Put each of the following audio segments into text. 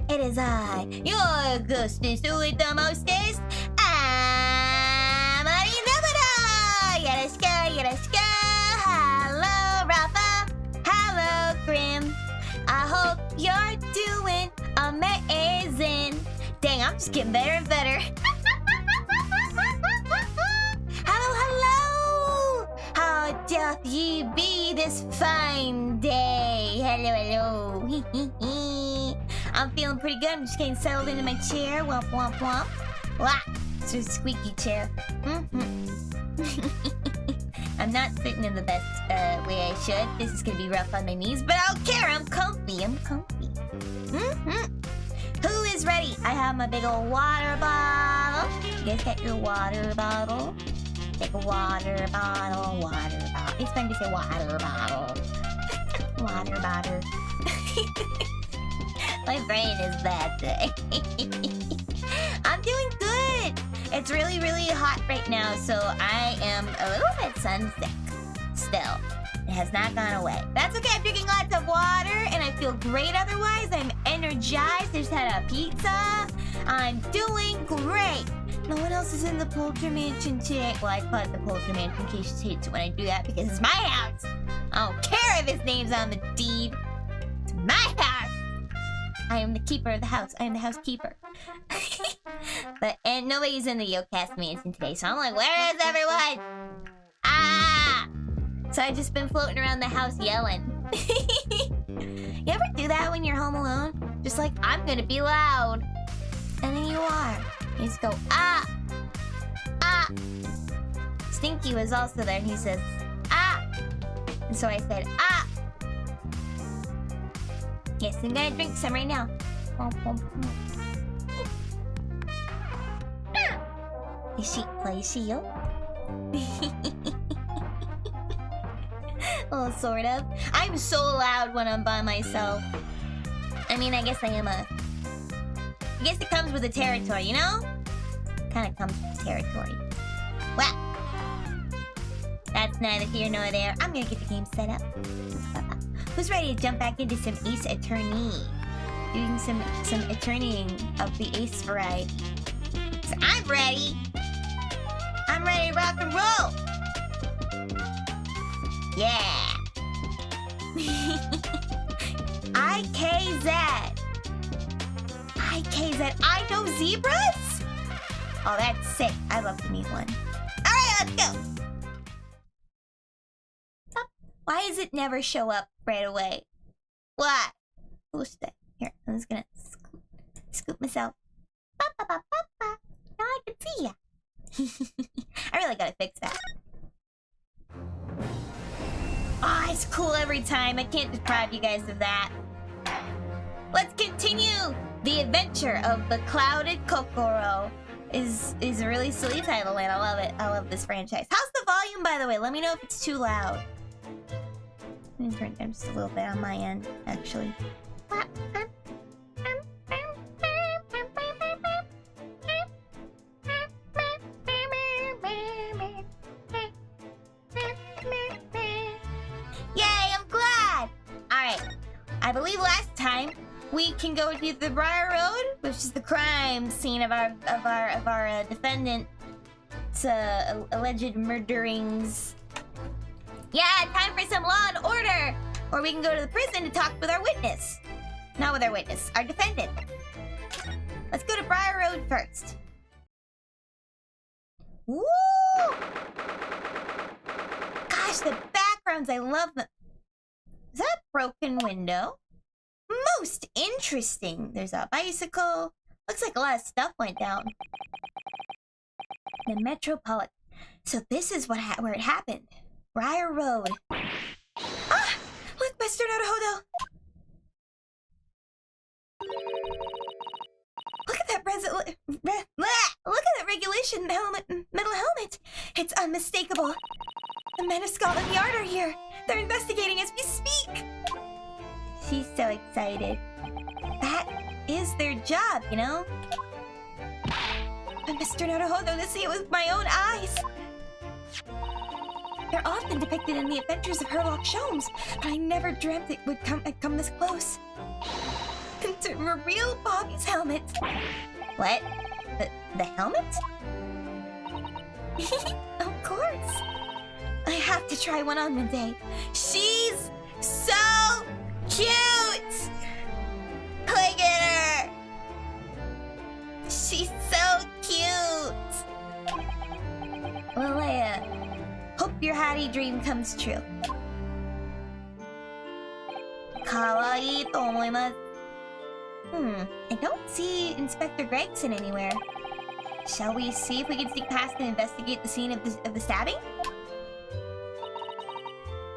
It is I, YOKAST EN with the mostest, Amity Nemurou! Yoroshiku! Hello, Rafa! Hello, Grim! I hope you're doing amazing! Dang, I'm just getting better and better! Hello! How doth ye be this fine day? Hello! I'm feeling pretty good. I'm just getting settled into my chair. Womp, womp, womp. Wah! It's a squeaky chair. I'm not sitting in the best way I should. This is gonna be rough on my knees, but I don't care. I'm comfy. Who is ready? I have my big old water bottle. You guys got your water bottle? Take a water bottle. It's fun to say water bottle. Water bottle. My brain is bad today. I'm doing good. It's really, really hot right now, so I am a little bit sunsick still. It has not gone away. That's okay. I'm drinking lots of water, and I feel great otherwise. I'm energized. I just had a pizza. I'm doing great. No one else is in the Polter Mansion today. Well, I call it the Polter Mansion in case she hates it when I do that because it's my house. I don't care if his name's on the deed. It's my house. I am the keeper of the house. I am the housekeeper. And nobody's in the YOKAST Mansion today, so I'm like, where is everyone? Ah! So I've just been floating around the house yelling. You ever do that when you're home alone? Just like, I'm gonna be loud. And then you are. You just go, ah! Ah! Stinky was also there, and he says, ah! And so I said, ah! Yes, I'm gonna drink some right now. Is she you? Well, sort of. I'm so loud when I'm by myself. I mean, I guess I am I guess it comes with the territory, you know? Kinda comes with the territory. Well, that's neither here nor there. I'm gonna get the game set up. Who's ready to jump back into some Ace Attorney? Doing some attorneying of the Ace variety. So I'm ready. I'm ready to rock and roll. Yeah. IKZ. I know zebras? Oh, that's sick. I'd love to meet one. Alright, let's go. Why does it never show up right away? What? Who's that? Here, I'm just gonna scoop myself. Now I can see ya. I really gotta fix that. nice cool every time. I can't deprive you guys of that. Let's continue the adventure of the Clouded Kokoro. Is a really silly title, and I love it. I love this franchise. How's the volume, by the way? Let me know if it's too loud. Let me turn it down just a little bit on my end, actually. Yay, I'm glad! Alright, I believe last time we can go to the Briar Road, which is the crime scene of our defendant's alleged murderings. Yeah, time for some law and order! Or we can go to the prison to talk with our witness. Not with our witness, our defendant. Let's go to Briar Road first. Woo! Gosh, the backgrounds, I love them. Is that a broken window? Most interesting. There's a bicycle. Looks like a lot of stuff went down. The Metropolitan. So this is where it happened. Briar Road. Ah! Look, Mr. Naruhodo! Look at that look at that regulation metal helmet. It's unmistakable. The men of Scotland Yard are here. They're investigating as we speak. She's so excited. That is their job, you know? But Mr. Naruhodo, to see it with my own eyes. They're often depicted in the adventures of Sherlock Holmes, but I never dreamt it would come this close. To reveal Bobby's helmet. What? The helmet? Of course. I have to try one on one day. She's so cute! Look at her! She's so cute! Well, I hope your Hattie dream comes true. Kawaii to omoimasu. I don't see Inspector Gregson anywhere. Shall we see if we can sneak past and investigate the scene of the stabbing?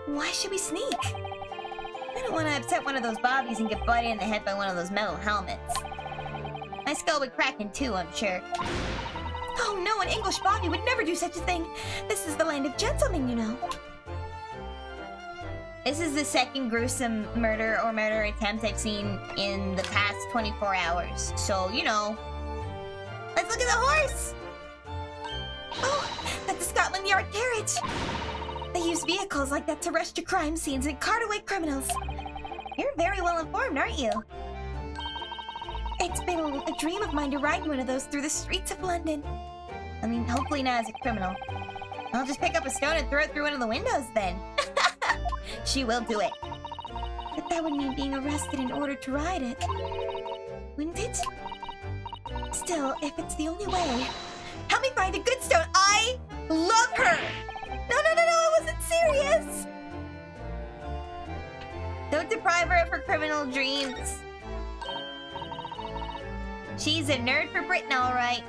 Why should we sneak? I don't want to upset one of those bobbies and get butted in the head by one of those metal helmets. My skull would crack in two, I'm sure. Oh no, an English bobby would never do such a thing. This is the land of gentlemen, you know. This is the second gruesome murder attempt I've seen in the past 24 hours. So, you know. Let's look at the horse! Oh, that's the Scotland Yard carriage! They use vehicles like that to rush to crime scenes and cart away criminals. You're very well informed, aren't you? It's been a dream of mine to ride one of those through the streets of London. I mean, hopefully not as a criminal. I'll just pick up a stone and throw it through one of the windows then. She will do it. But that would mean being arrested in order to ride it. Wouldn't it? Still, if it's the only way... Help me find a good stone! I love her! No, I wasn't serious! Don't deprive her of her criminal dreams. She's a nerd for Britain, alright.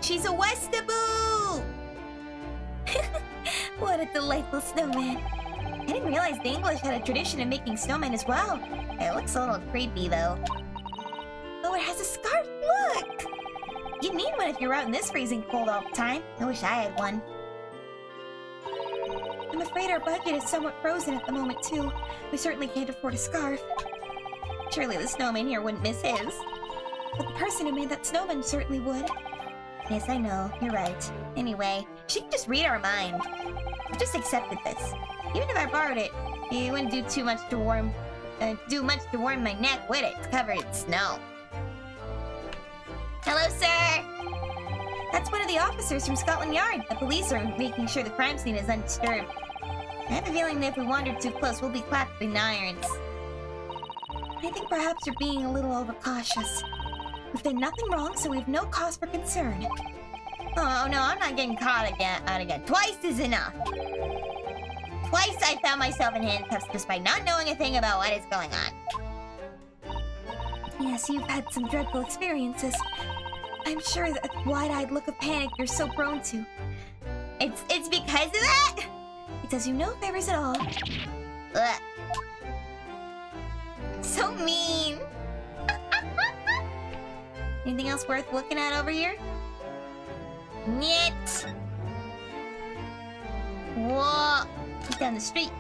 She's a Westaboo! What a delightful snowman. I didn't realize the English had a tradition of making snowmen as well. It looks a little creepy, though. Oh, it has a scarf, look! You'd need one if you're out in this freezing cold all the time. I wish I had one. I'm afraid our budget is somewhat frozen at the moment, too. We certainly can't afford a scarf. Surely the snowman here wouldn't miss his. But the person who made that snowman certainly would. Yes, I know. You're right. Anyway, she can just read our mind. I've just accepted this. Even if I borrowed it, it wouldn't do much to warm my neck, would it? It's covered in snow. Hello, sir! That's one of the officers from Scotland Yard. The police are making sure the crime scene is undisturbed. I have a feeling that if we wander too close, we'll be clapped in irons. I think perhaps you're being a little overcautious. We've done nothing wrong, so we have no cause for concern. Oh no, I'm not getting caught out again. Twice is enough. Twice I found myself in handcuffs despite not knowing a thing about what is going on. Yes, you've had some dreadful experiences. I'm sure that wide-eyed look of panic you're so prone to. It's because of that? It does you no favors at all. Ugh. So mean. Anything else worth looking at over here? Nyet. Whoa. He's down the street.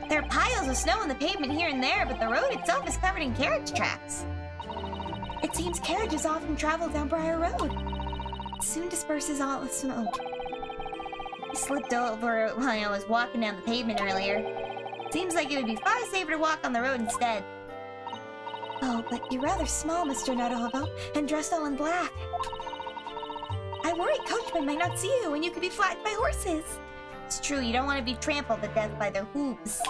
There are piles of snow on the pavement here and there, but the road itself is covered in carriage tracks. It seems carriages often travel down Briar Road. It soon disperses all the snow. I slipped over while I was walking down the pavement earlier. Seems like it would be far safer to walk on the road instead. Oh, but you're rather small, Mr. Naruhodo, and dressed all in black. I worry coachmen might not see you and you could be flattened by horses. It's true, you don't want to be trampled to death by their hooves.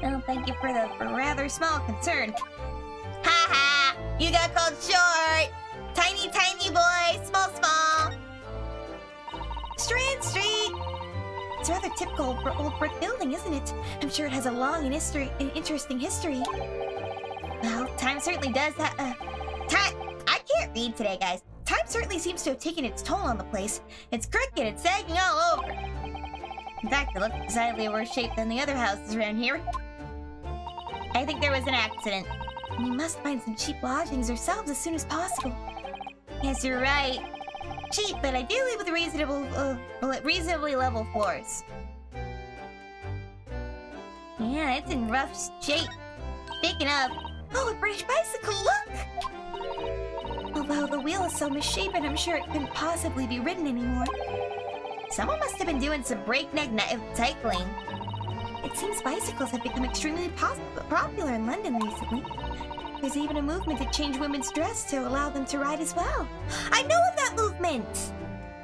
Oh, thank you for the rather small concern. Ha ha! You got called short! Tiny, tiny boy! Small, small! Strand Street! It's a rather typical old brick building, isn't it? I'm sure it has a long and interesting history. Well, time certainly does that. I can't read today, guys. Time certainly seems to have taken its toll on the place. It's crooked, it's sagging all over. In fact, it looks decidedly worse shape than the other houses around here. I think there was an accident. We must find some cheap lodgings ourselves as soon as possible. Yes, you're right. Cheap, but ideally with reasonably level floors. Yeah, it's in rough shape. Speaking of... Oh, a British bicycle, look! Although the wheel is so misshapen, I'm sure it couldn't possibly be ridden anymore. Someone must have been doing some breakneck cycling. It seems bicycles have become extremely popular in London recently. There's even a movement to change women's dress to allow them to ride as well. I know of that movement!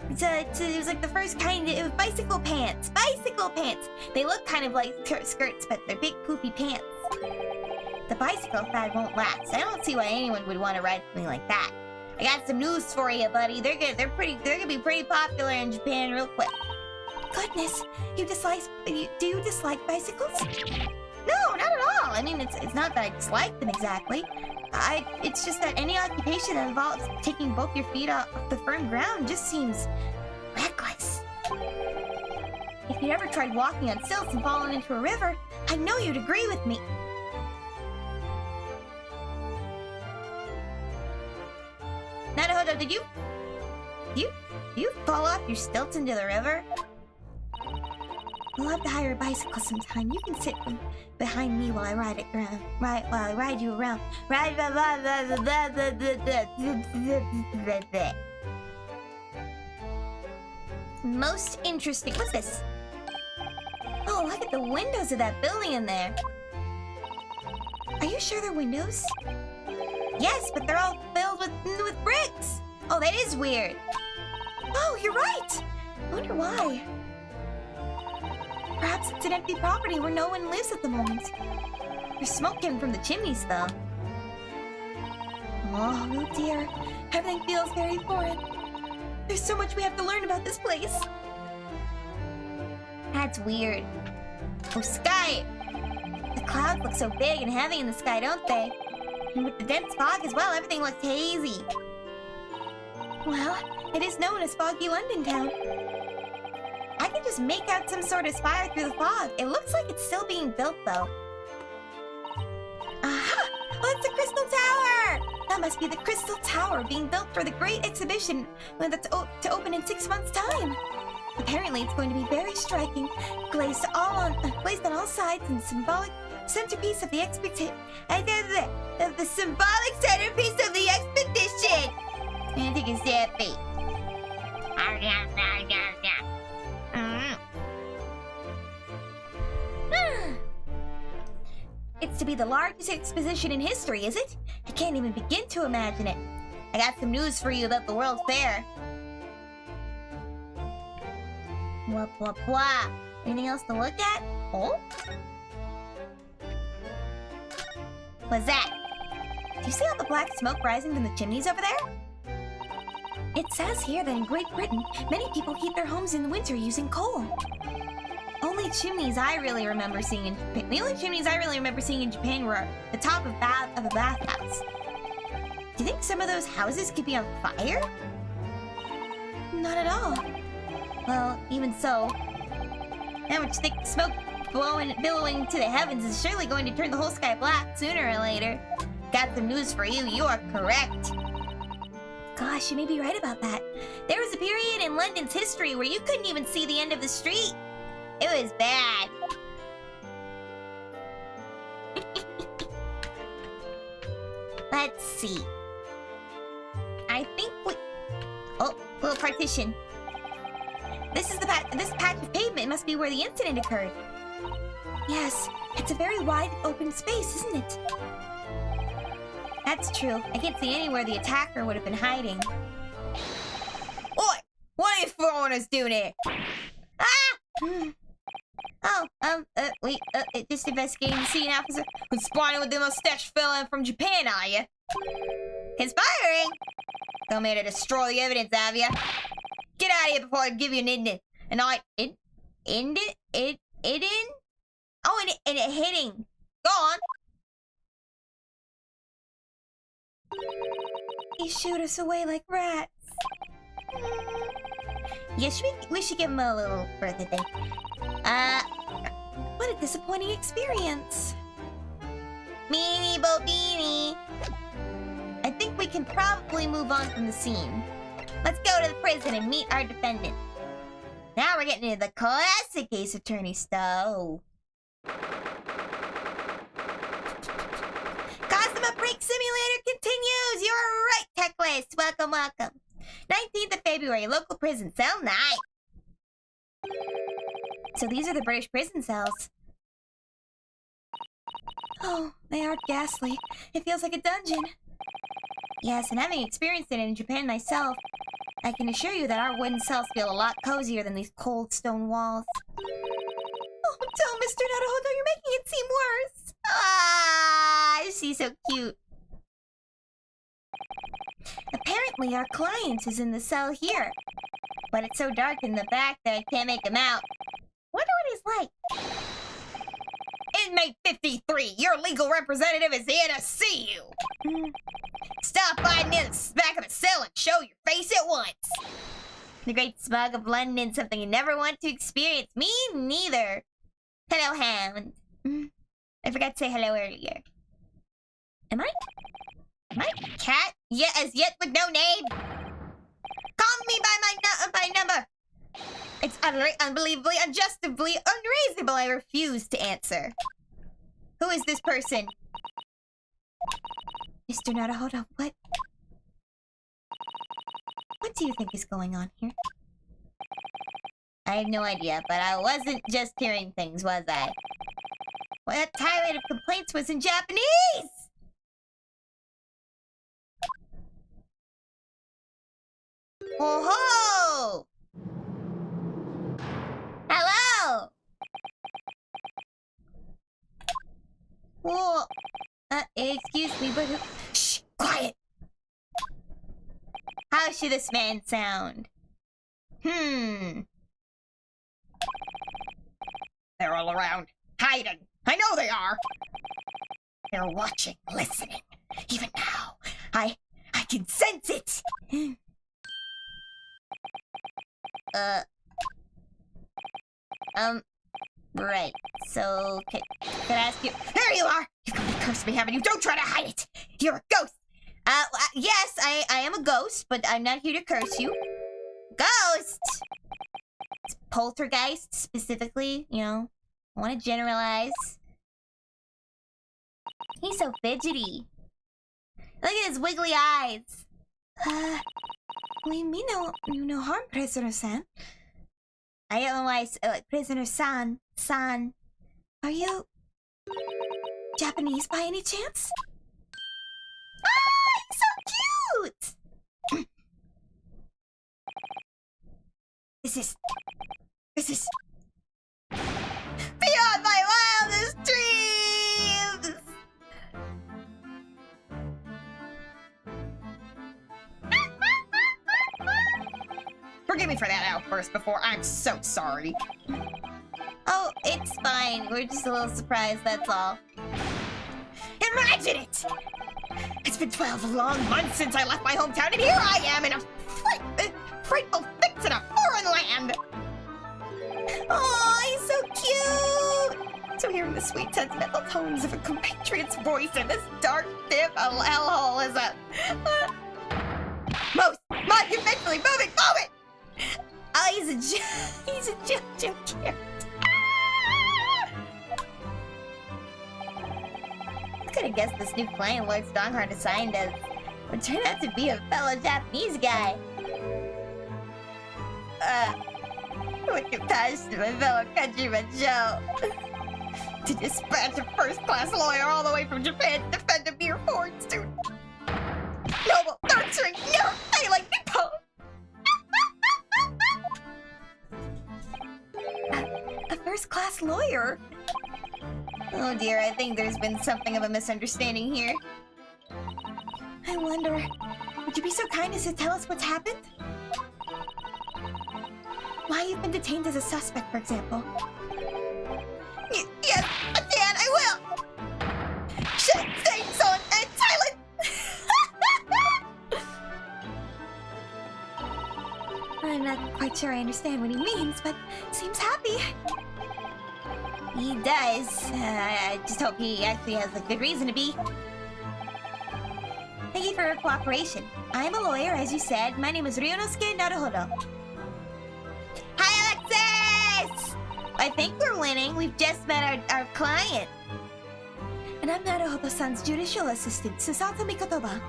It was like the first kind of... It was bicycle pants! Bicycle pants! They look kind of like skirts, but they're big poofy pants. The bicycle fad won't last. I don't see why anyone would want to ride something like that. I got some news for you, buddy. They're gonna be pretty popular in Japan real quick. Goodness, do you dislike bicycles? No, not at all. I mean, it's not that I dislike them exactly. It's just that any occupation that involves taking both your feet off the firm ground just seems reckless. If you'd ever tried walking on stilts and fallen into a river, I know you'd agree with me. Naruhodo, did you fall off your stilts into the river? We'll have to hire a bicycle sometime. You can sit behind me while I ride you around. Most interesting. What's this? Oh, look at the windows of that building in there. Are you sure they're windows? Yes, but they're all filled with bricks. Oh, that is weird. Oh, you're right. I wonder why. Perhaps it's an empty property where no one lives at the moment. There's smoke coming from the chimneys, though. Oh dear. Everything feels very foreign. There's so much we have to learn about this place. That's weird. Oh, sky! The clouds look so big and heavy in the sky, don't they? And with the dense fog as well, everything looks hazy. Well, it is known as Foggy London Town. I can just make out some sort of spire through the fog. It looks like it's still being built, though. Aha! Oh, it's the Crystal Tower! That must be the Crystal Tower being built for the great exhibition that's to open in 6 months' time. Apparently, it's going to be very striking, glazed on all sides, and symbolic centerpiece of the expedition. The symbolic centerpiece of the expedition. I think it's happy. It's to be the largest exposition in history, is it? I can't even begin to imagine it. I got some news for you about the World's Fair. Blah, blah, blah. Anything else to look at? Oh? What's that? Do you see all the black smoke rising from the chimneys over there? It says here that in Great Britain, many people heat their homes in the winter using coal. The only chimneys I really remember seeing in Japan were the top of a bathhouse. Do you think some of those houses could be on fire? Not at all. Well, even so, How much thick smoke billowing to the heavens is surely going to turn the whole sky black sooner or later. Got some news for you. You are correct. Gosh, you may be right about that. There was a period in London's history where you couldn't even see the end of the street. It was bad. Let's see. I think we... Oh, little partition. This patch of pavement must be where the incident occurred. Yes, it's a very wide open space, isn't it? That's true. I can't see anywhere the attacker would have been hiding. Oi! What are you foreigners doing here? Ah! Wait, just investigating the scene officer who's spawning with the mustache fella from Japan, are you? Conspiring? Come here to destroy the evidence, have ya? Get out of here before I give you an indent. Oh, and it hitting. Go on. He shooed us away like rats. Yeah, we should give him a little birthday thing. What a disappointing experience. Meanie bo beanie. I think we can probably move on from the scene. Let's go to the prison and meet our defendant. Now we're getting into the classic Ace Attorney stuff. Cosmo Break Simulator continues! You're right, Techlist! Welcome, welcome. 19th of February, local prison, cell 9. So these are the British prison cells. Oh, they are ghastly. It feels like a dungeon. Yes, and having experienced it in Japan myself, I can assure you that our wooden cells feel a lot cozier than these cold stone walls. Oh, don't, Mr. Naruhodo, you're making it seem worse. Ah, she's so cute. Apparently, our client is in the cell here. But it's so dark in the back that I can't make him out. Wonder what he's like. Inmate 53, your legal representative is here to see you. Stop by near the back of the cell and show your face at once. The great smog of London, something you never want to experience. Me neither. Hello, Hound. I forgot to say hello earlier. Am I cat? Yeah, as yet with no name. Call me by my number. It's unbelievably, unjustably, unreasonable. I refuse to answer. Who is this person? Mr. Naruhodo, what? What do you think is going on here? I have no idea, but I wasn't just hearing things, was I? Well, that tirade of complaints was in Japanese! Oh ho! Hello! Well, excuse me, but shh, quiet! How should this man sound? They're all around, hiding. I know they are. They're watching, listening. Even now, I can sense it. Right. So, can I ask you? There you are! You can be cursed me, haven't you? Don't try to hide it! You're a ghost! Yes, I am a ghost, but I'm not here to curse you. Ghost! It's Poltergeist, specifically, you know. I want to generalize. He's so fidgety. Look at his wiggly eyes. We mean no harm, Prisoner-san. I don't know why Prisoner-san. Are you Japanese by any chance? Ah, he's so cute! This is beyond my wildest dreams! Forgive me for that outburst before. I'm so sorry. Oh, it's fine. We're just a little surprised, that's all. Imagine it! It's been 12 long months since I left my hometown, and here I am in a frightful fix in a foreign land! Oh, he's so So hearing the sweet, sentimental tones of a compatriot's voice in this dark, dim hellhole is a... monumentally moving moment! Oh, he's a JoJo character. I could have guessed this new client Lord Strongheart assigned us would turn out to be a fellow Japanese guy. What compassion to my fellow countryman Joe. To dispatch a first-class lawyer all the way from Japan to defend a mere foreign student. Noble, nurturing, never failing Nippon! A first-class lawyer? Oh dear, I think there's been something of a misunderstanding here. I wonder, would you be so kind as to tell us what's happened? Why you've been detained as a suspect, for example? Yes, I can, I will! Shit, stay so and silent! I'm not quite sure I understand what he means, but seems happy. He does. I just hope he actually has a good reason to be. Thank you for your cooperation. I'm a lawyer, as you said. My name is Ryunosuke Naruhodo. Hi, Alexis! I think we're winning. We've just met our client. And I'm Naruhodo-san's judicial assistant, Susato Mikotoba.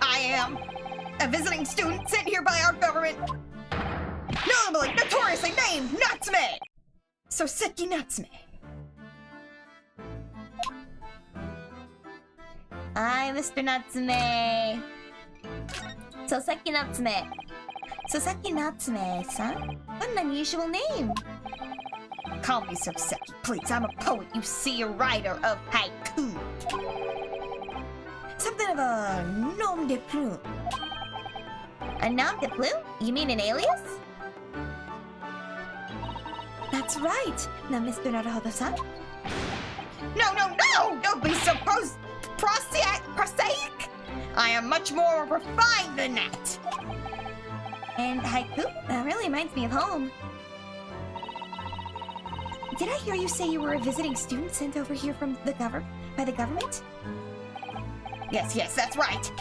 I am a visiting student sent here by our government. Notably, notoriously named Natsume! Soseki Natsume. Hi, Mr. Natsume. Soseki Natsume. Soseki Natsume-san? What an unusual name. Call me Soseki, please. I'm a poet, you see, a writer of haiku. Something of a nom de plume. A nom de plume? You mean an alias? That's right. Now, Mr. Naruhodo-san. No! Don't be so prosaic! I am much more refined than that. And haiku? That really reminds me of home. Did I hear you say you were a visiting student sent over here from by the government? Yes, that's right.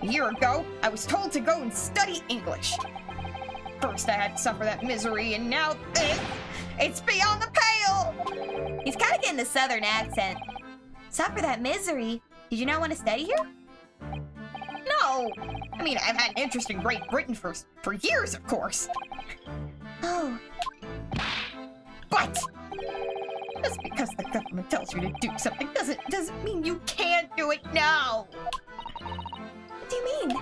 A year ago, I was told to go and study English. First, I had to suffer that misery, and now this! It's beyond the pale! He's kind of getting the southern accent. Suffer that misery? Did you not want to study here? No! I mean, I've had an interest in Great Britain for years, of course. Oh. But just because the government tells you to do something doesn't mean you can't do it now. What do you mean?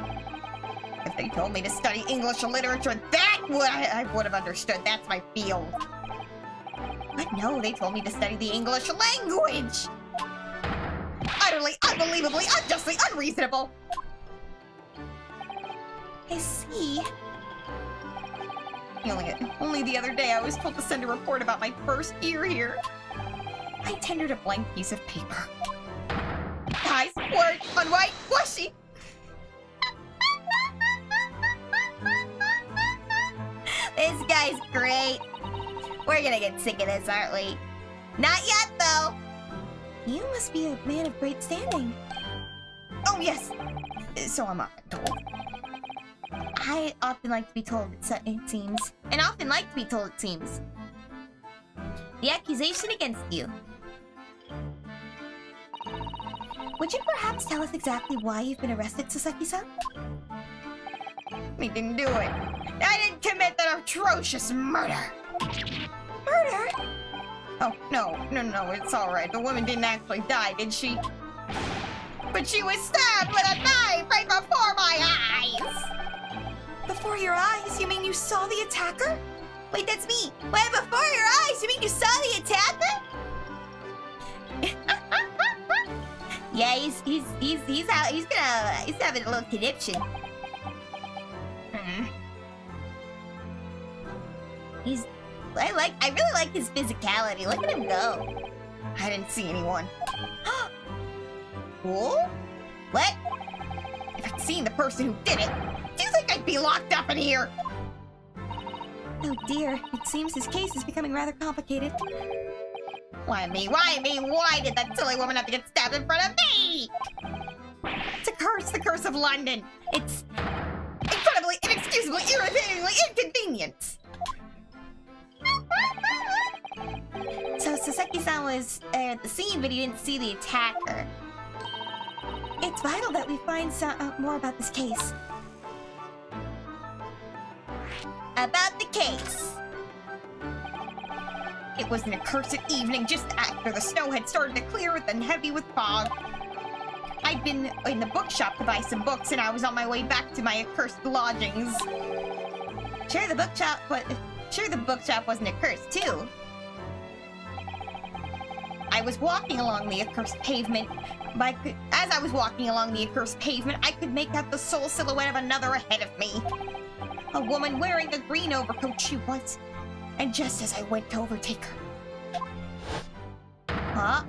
If they told me to study English literature, I would have understood. That's my field. But no, they told me to study the English language. Utterly, unbelievably, unjustly, unreasonable. I see. Only the other day I was told to send a report about my first year here. I tendered a blank piece of paper. Nice word on white washi. This guy's great. We're gonna get sick of this, aren't we? Not yet, though. You must be a man of great standing. Oh, yes. So I'm often told. I often like to be told, it seems. And often like to be told, it seems. The accusation against you. Would you perhaps tell us exactly why you've been arrested, Soseki-san? We didn't do it. I didn't commit that atrocious murder. Murder? Oh, no, it's alright. The woman didn't actually die, did she? But she was stabbed with a knife right before my eyes! Before your eyes? You mean you saw the attacker? Wait, that's me! Wait, before your eyes? You mean you saw the attacker? Yeah, he's having a little conniption. I really like his physicality. Look at him go. I didn't see anyone. Whoa? What? If I'd seen the person who did it, do you think I'd be locked up in here? Oh dear, it seems his case is becoming rather complicated. Why me? Why me? Why did that silly woman have to get stabbed in front of me? It's a curse, the curse of London. It's incredibly, inexcusably, irritatingly inconvenient. So Saseki-san was at the scene, but he didn't see the attacker. It's vital that we find more about this case. About the case. It was an accursed evening just after the snow had started to clear and heavy with fog. I'd been in the bookshop to buy some books, and I was on my way back to my accursed lodgings. Sure, the bookshop wasn't accursed too. I was walking along the accursed pavement. As I was walking along the accursed pavement, I could make out the sole silhouette of another ahead of me. A woman wearing a green overcoat she was. And just as I went to overtake her... Huh?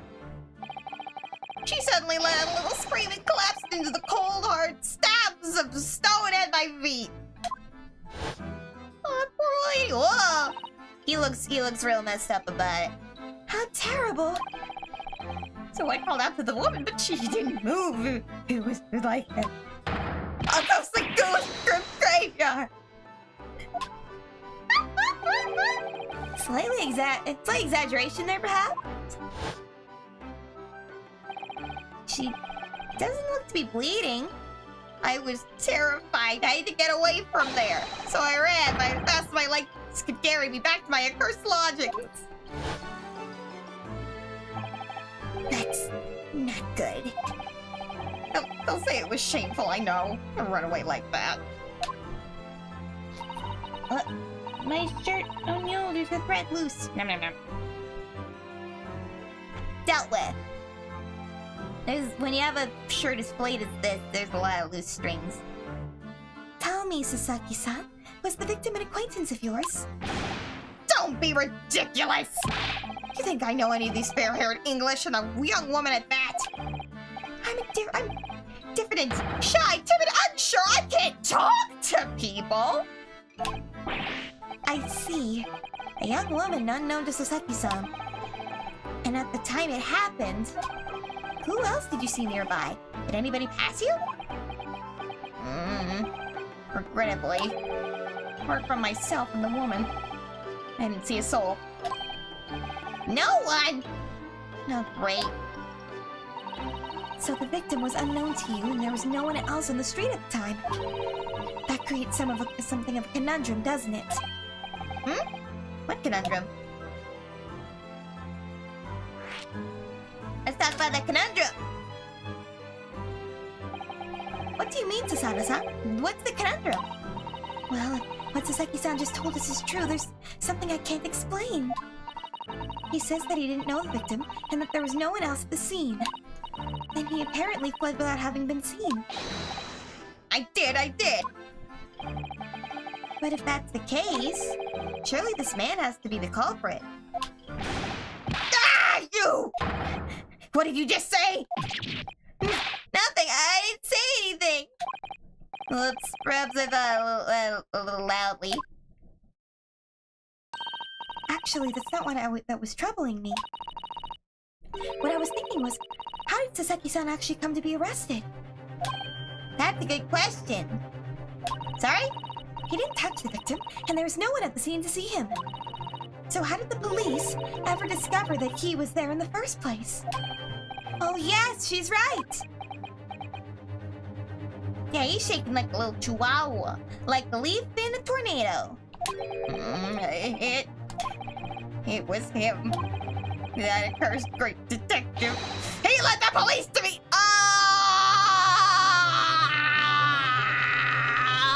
She suddenly let out a little scream and collapsed into the cold, hard stabs of stone at my feet. Oh, poor lady. Whoa. He looks real messed up about it. How terrible. So I called out to the woman, but she didn't move. It was like a ghostly ghost graveyard. Slight exaggeration there, perhaps? She doesn't look to be bleeding. I was terrified. I had to get away from there. So I ran as fast as my legs could carry me back to my accursed lodgings. That's not good. They'll say it was shameful, I know. To run away like that. My shirt. Oh no, there's a thread loose. Nom nom nom. Dealt with. When you have a shirt as flayed as this, there's a lot of loose strings. Tell me, Sasaki-san, was the victim an acquaintance of yours? Don't be ridiculous! You think I know any of these fair-haired English, and a young woman at that? I'm diffident, shy, timid, unsure. I can't talk to people. I see. A young woman unknown to Sasaki-san. And at the time it happened, who else did you see nearby? Did anybody pass you? Regrettably. Apart from myself and the woman, I didn't see a soul. No one! Oh, great. So the victim was unknown to you, and there was no one else on the street at the time. That creates something of a conundrum, doesn't it? What conundrum? Let's talk about that conundrum! What do you mean, Susanna-san? What's the conundrum? Well, what Sasaki-san just told us is true. There's something I can't explain. He says that he didn't know the victim, and that there was no one else at the scene. And he apparently fled without having been seen. I did! But if that's the case, surely this man has to be the culprit. Ah, you! What did you just say? Nothing, I didn't say anything! Whoops, perhaps I thought a little loudly. Actually, that's not what that was troubling me. What I was thinking was, how did Sasaki-san actually come to be arrested? That's a good question. Sorry? He didn't touch the victim, and there was no one at the scene to see him. So how did the police ever discover that he was there in the first place? Oh yes, she's right! Yeah, he's shaking like a little chihuahua, like a leaf in a tornado. It was him. That accursed great detective. He led the police to me!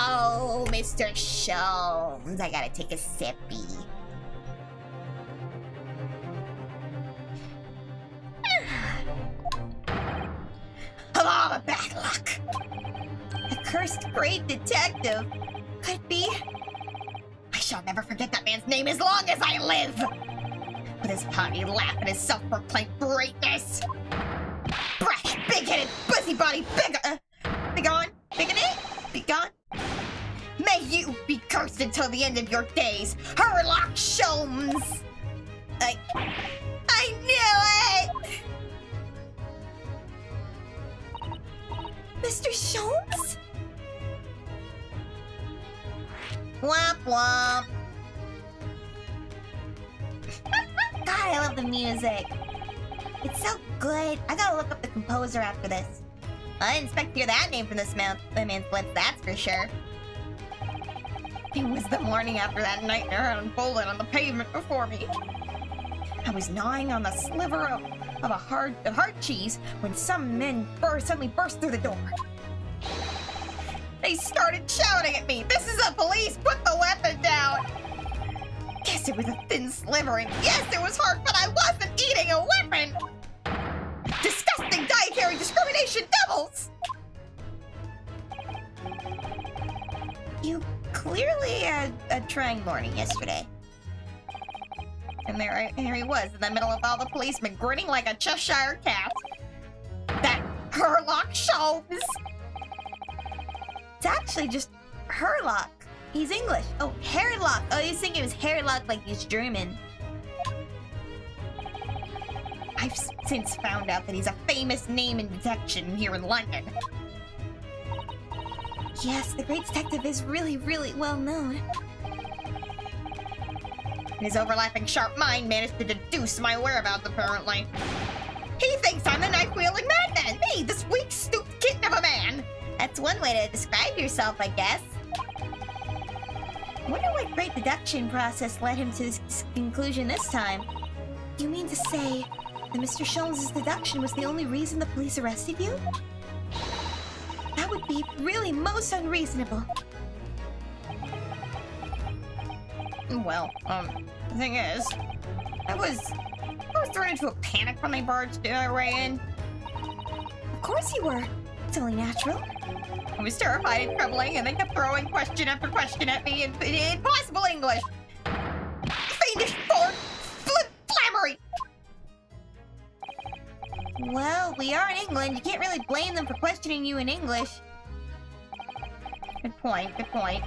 Oh, Mr. Sholmes, I gotta take a sippy. Of all the bad luck. Accursed great detective. Could be. I shall never forget that man's name as long as I live. With his potty laugh and his self-proclaimed greatness. Brash, big-headed, busybody, begone. May you be cursed until the end of your days, Herlock Sholmes. I knew Womp. God, I love the music. It's so good. I gotta look up the composer after this. I didn't expect to hear that name from this man's lips, that's for sure. It was the morning after that nightmare unfolded on the pavement before me. I was gnawing on the sliver of hard cheese when some men suddenly burst through the door. They started shouting at me, "This is the police! Put the weapon down!" Yes, it was a thin sliver, and yes, it was hard, but I wasn't eating a weapon! Disgusting dietary discrimination doubles! You clearly had a trying morning yesterday. And there he was, in the middle of all the policemen, grinning like a Cheshire cat. That Herlock shows! It's actually just Herlock. He's English. Oh, Hairlock. Oh, he's thinking it was Hairlock like he's German. I've since found out that he's a famous name in detection here in London. Yes, the great detective is really, really well known. His overlapping sharp mind managed to deduce my whereabouts, apparently. He thinks I'm the knife-wielding madman! Me, this weak, stooped kitten of a man! That's one way to describe yourself, I guess. I wonder what great deduction process led him to this conclusion this time. You mean to say that Mr. Sholmes' deduction was the only reason the police arrested you? That would be really most unreasonable. Well, the thing is, I was thrown into a panic when they barged our way in. Of course you were. It's only natural. I was terrified and trembling, and they kept throwing question after question at me in impossible English. Fiendish fork! Flammery! Well, we are in England. You can't really blame them for questioning you in English. Good point, good point.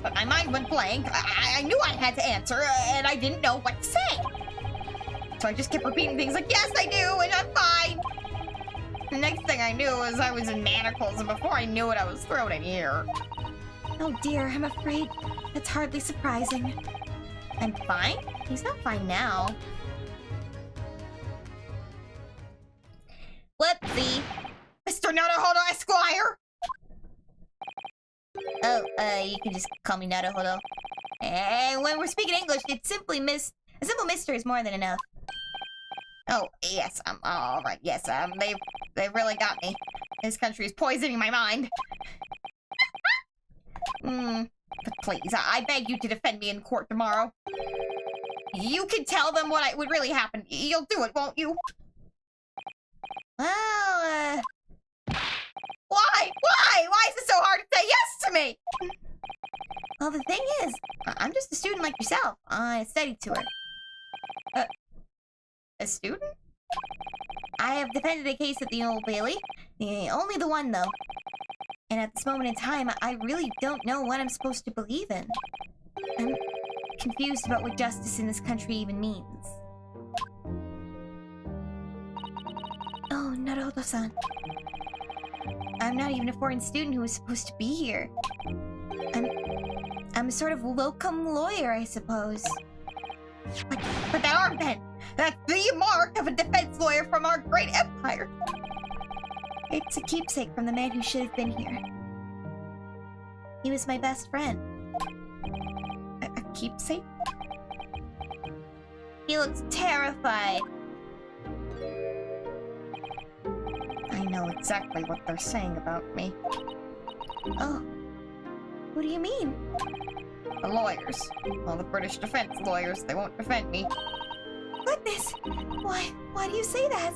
But my mind went blank. I knew I had to answer, and I didn't know what to say. So I just kept repeating things like, "Yes, I do, and I'm fine." The next thing I knew was I was in manacles, and before I knew it, I was thrown in here. Oh dear, I'm afraid that's hardly surprising. I'm fine? He's not fine now. Whoopsie. Mr. Naruhodo Esquire! Oh, you can just call me Naruhodo. And when we're speaking English, it's simply a simple mister is more than enough. Oh, yes, all right, yes, they've really got me. This country is poisoning my mind. But please, I beg you to defend me in court tomorrow. You can tell them what would really happen. You'll do it, won't you? Well, Why? Why is it so hard to say yes to me? Well, the thing is, I'm just a student like yourself. I studied to her. A student? I have defended a case at the Old Bailey. Only the one, though. And at this moment in time, I really don't know what I'm supposed to believe in. I'm confused about what justice in this country even means. Oh, Naruto-san. I'm not even a foreign student who was supposed to be here. I'm a sort of locum lawyer, I suppose. But that armband! That's the mark of a defense lawyer from our great empire! It's a keepsake from the man who should have been here. He was my best friend. A keepsake? He looks terrified. I know exactly what they're saying about me. Oh. What do you mean? The lawyers. Well, the British defense lawyers, they won't defend me. Goodness! Why do you say that?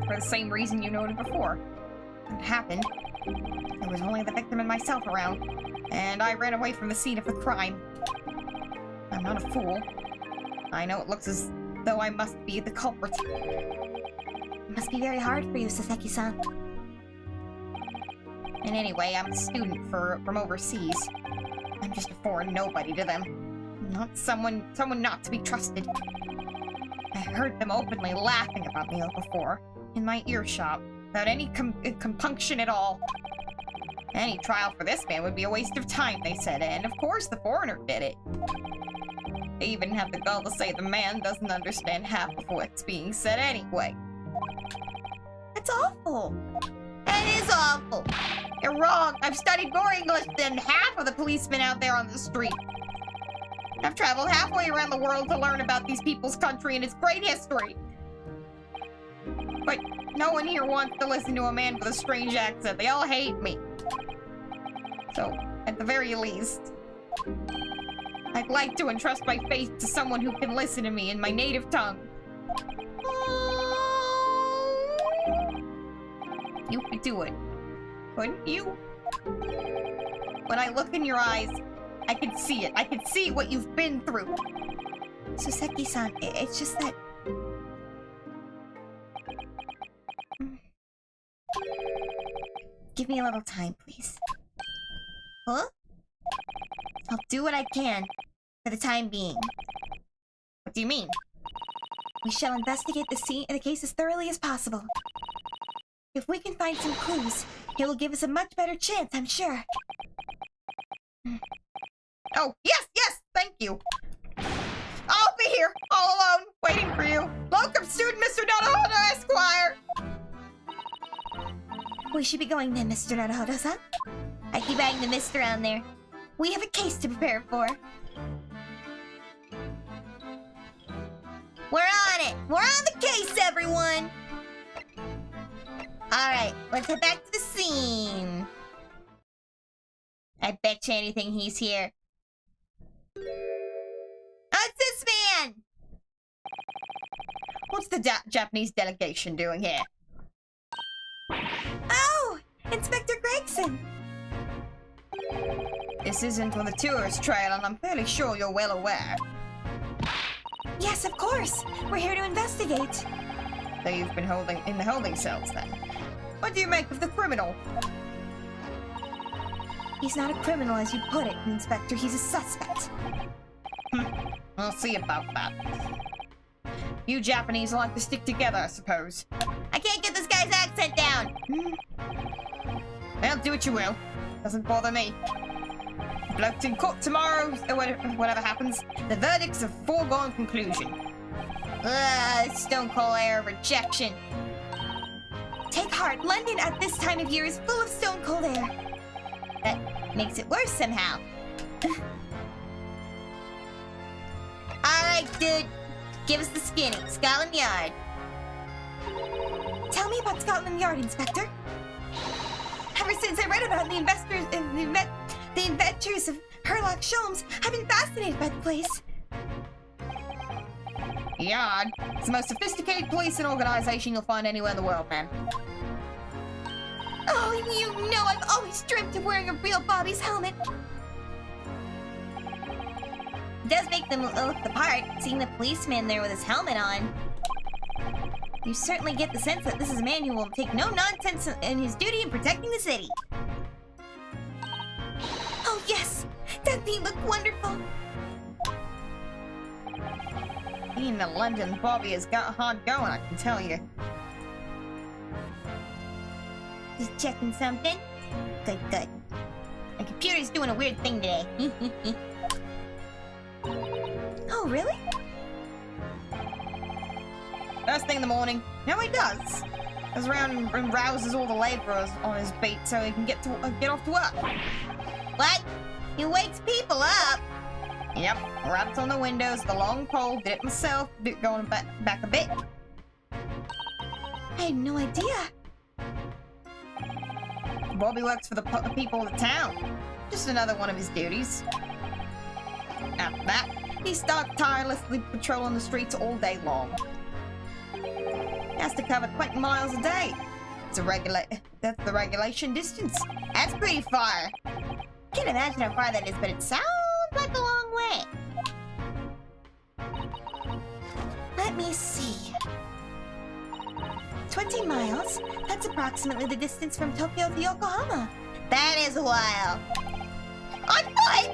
For the same reason you noted before. It happened. There was only the victim and myself around, and I ran away from the scene of the crime. I'm not a fool. I know it looks as though I must be the culprit. It must be very hard for you, Saseki-san. And anyway, I'm a student from overseas. I'm just a foreign nobody to them. Not someone not to be trusted. I heard them openly laughing about me before, in my earshot, without any compunction at all. Any trial for this man would be a waste of time, they said, and of course the foreigner did it. They even have the gall to say the man doesn't understand half of what's being said anyway. That's awful. That is awful. You're wrong. I've studied more English than half of the policemen out there on the street. I've traveled halfway around the world to learn about these people's country and its great history. But no one here wants to listen to a man with a strange accent. They all hate me. So, at the very least, I'd like to entrust my faith to someone who can listen to me in my native tongue. You could do it, couldn't you? When I look in your eyes, I can see it. I can see what you've been through. Suseki-san, it's just that... Give me a little time, please. Huh? I'll do what I can, for the time being. What do you mean? We shall investigate the case as thoroughly as possible. If we can find some clues, it will give us a much better chance, I'm sure. Oh, yes, yes, thank you. I'll be here, all alone, waiting for you. Locum student, Mr. Naruhodo, Esquire. We should be going then, Mr. Naruhodo-san. I keep adding the Mr. around there. We have a case to prepare for. We're on it! We're on the case, everyone! Alright, let's head back to the scene. I bet you anything he's here. Oh, it's this man! What's the Japanese delegation doing here? Oh! Inspector Gregson! This isn't on the tourist trail, and I'm fairly sure you're well aware. Yes, of course. We're here to investigate. So you've been in the holding cells, then? What do you make of the criminal? He's not a criminal, as you put it, Inspector. He's a suspect. We'll see about that. You Japanese like to stick together, I suppose. I can't get this guy's accent down. Well, do what you will. Doesn't bother me. Bloke's in court tomorrow, whatever happens. The verdict's a foregone conclusion. Stone cold air of rejection. Take heart, London at this time of year is full of stone cold air. That makes it worse somehow. Alright, dude. Give us the skinny. Scotland Yard. Tell me about Scotland Yard, Inspector. Ever since I read about the adventures of Sherlock Sholmes, I've been fascinated by the place. Yard? It's the most sophisticated policing organization you'll find anywhere in the world, man. Oh, you know I've always dreamt of wearing a real Bobby's helmet. It does make them look the part, seeing the policeman there with his helmet on. You certainly get the sense that this is a man who will take no nonsense in his duty in protecting the city. Oh yes! That theme looked wonderful! Being the London Bobby has got hard going, I can tell you. Just checking something? Good, good. My computer's doing a weird thing today. Oh, really? First thing in the morning. No, he does. Goes around and rouses all the laborers on his beat so he can get off to work. What? He wakes people up? Yep. Raps on the windows, the long pole, did it myself, going back a bit. I had no idea. Bobby works for the people of the town. Just another one of his duties. After that, he starts tirelessly patrolling the streets all day long. He has to cover 20 miles a day. That's the regulation distance. That's pretty far. Can't imagine how far that is, but it sounds like a long way. Let me see. 20 miles? That's approximately the distance from Tokyo to Yokohama. That is a while. On foot!